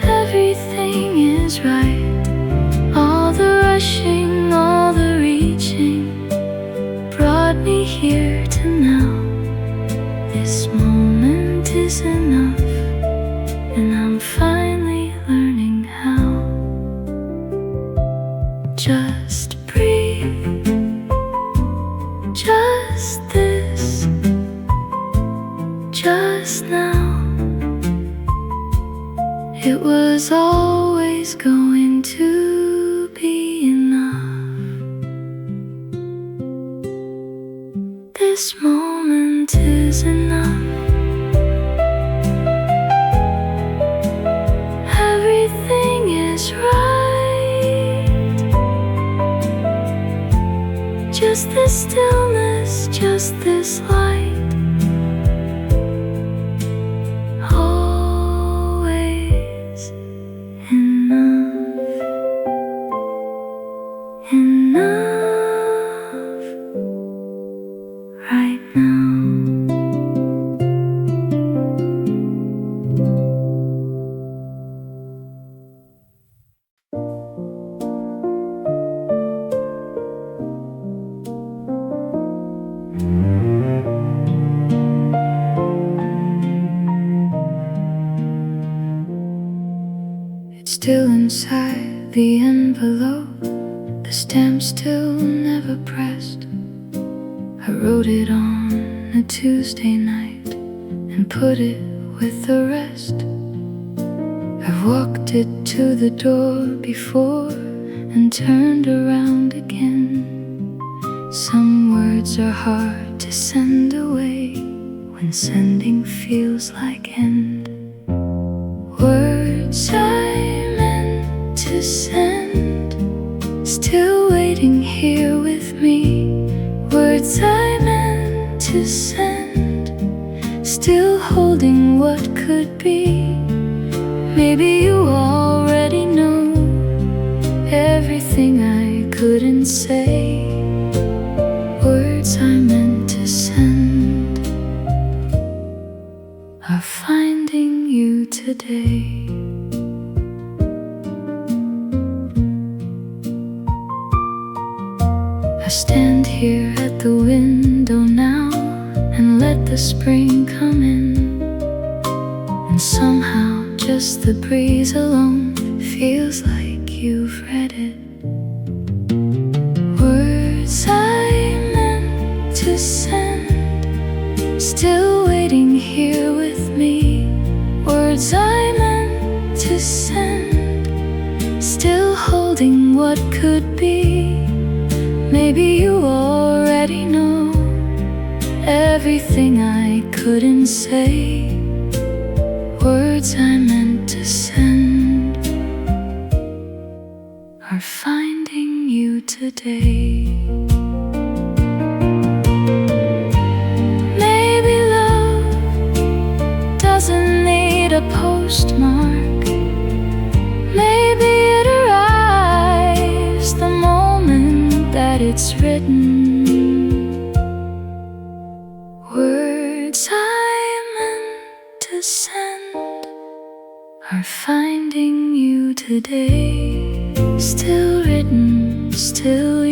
Everything is right, all the rushing, all the reaching brought me here to now. This moment is enough, and I'm finally learning how. Just breathe, just this, just now. It was always going to be enough. This moment is enough. Everything is right. Just this stillness, just this light. Always enough. Enough right now. It's still inside the envelope, the stamp still never pressed. I wrote it on a Tuesday night and put it with the rest. I've walked it to the door before and turned around again. Some words are hard to send away when sending feels like end. Words I meant to send, still waiting here with me. Words I meant to send, still holding what could be. Maybe you already know everything I couldn't say. Words I meant to send are finding you today. I stand here at the window now and let the spring come in, and somehow just the breeze alone feels like you've read it. Words I meant to send, still waiting here with me. Words I meant to send, still holding what could be. Maybe you already know everything I couldn't say. Words I meant to send are finding you today. Maybe love doesn't need a postmark. Maybe it arrives the moment that it's written. Words I meant to send are finding you today. Still written, still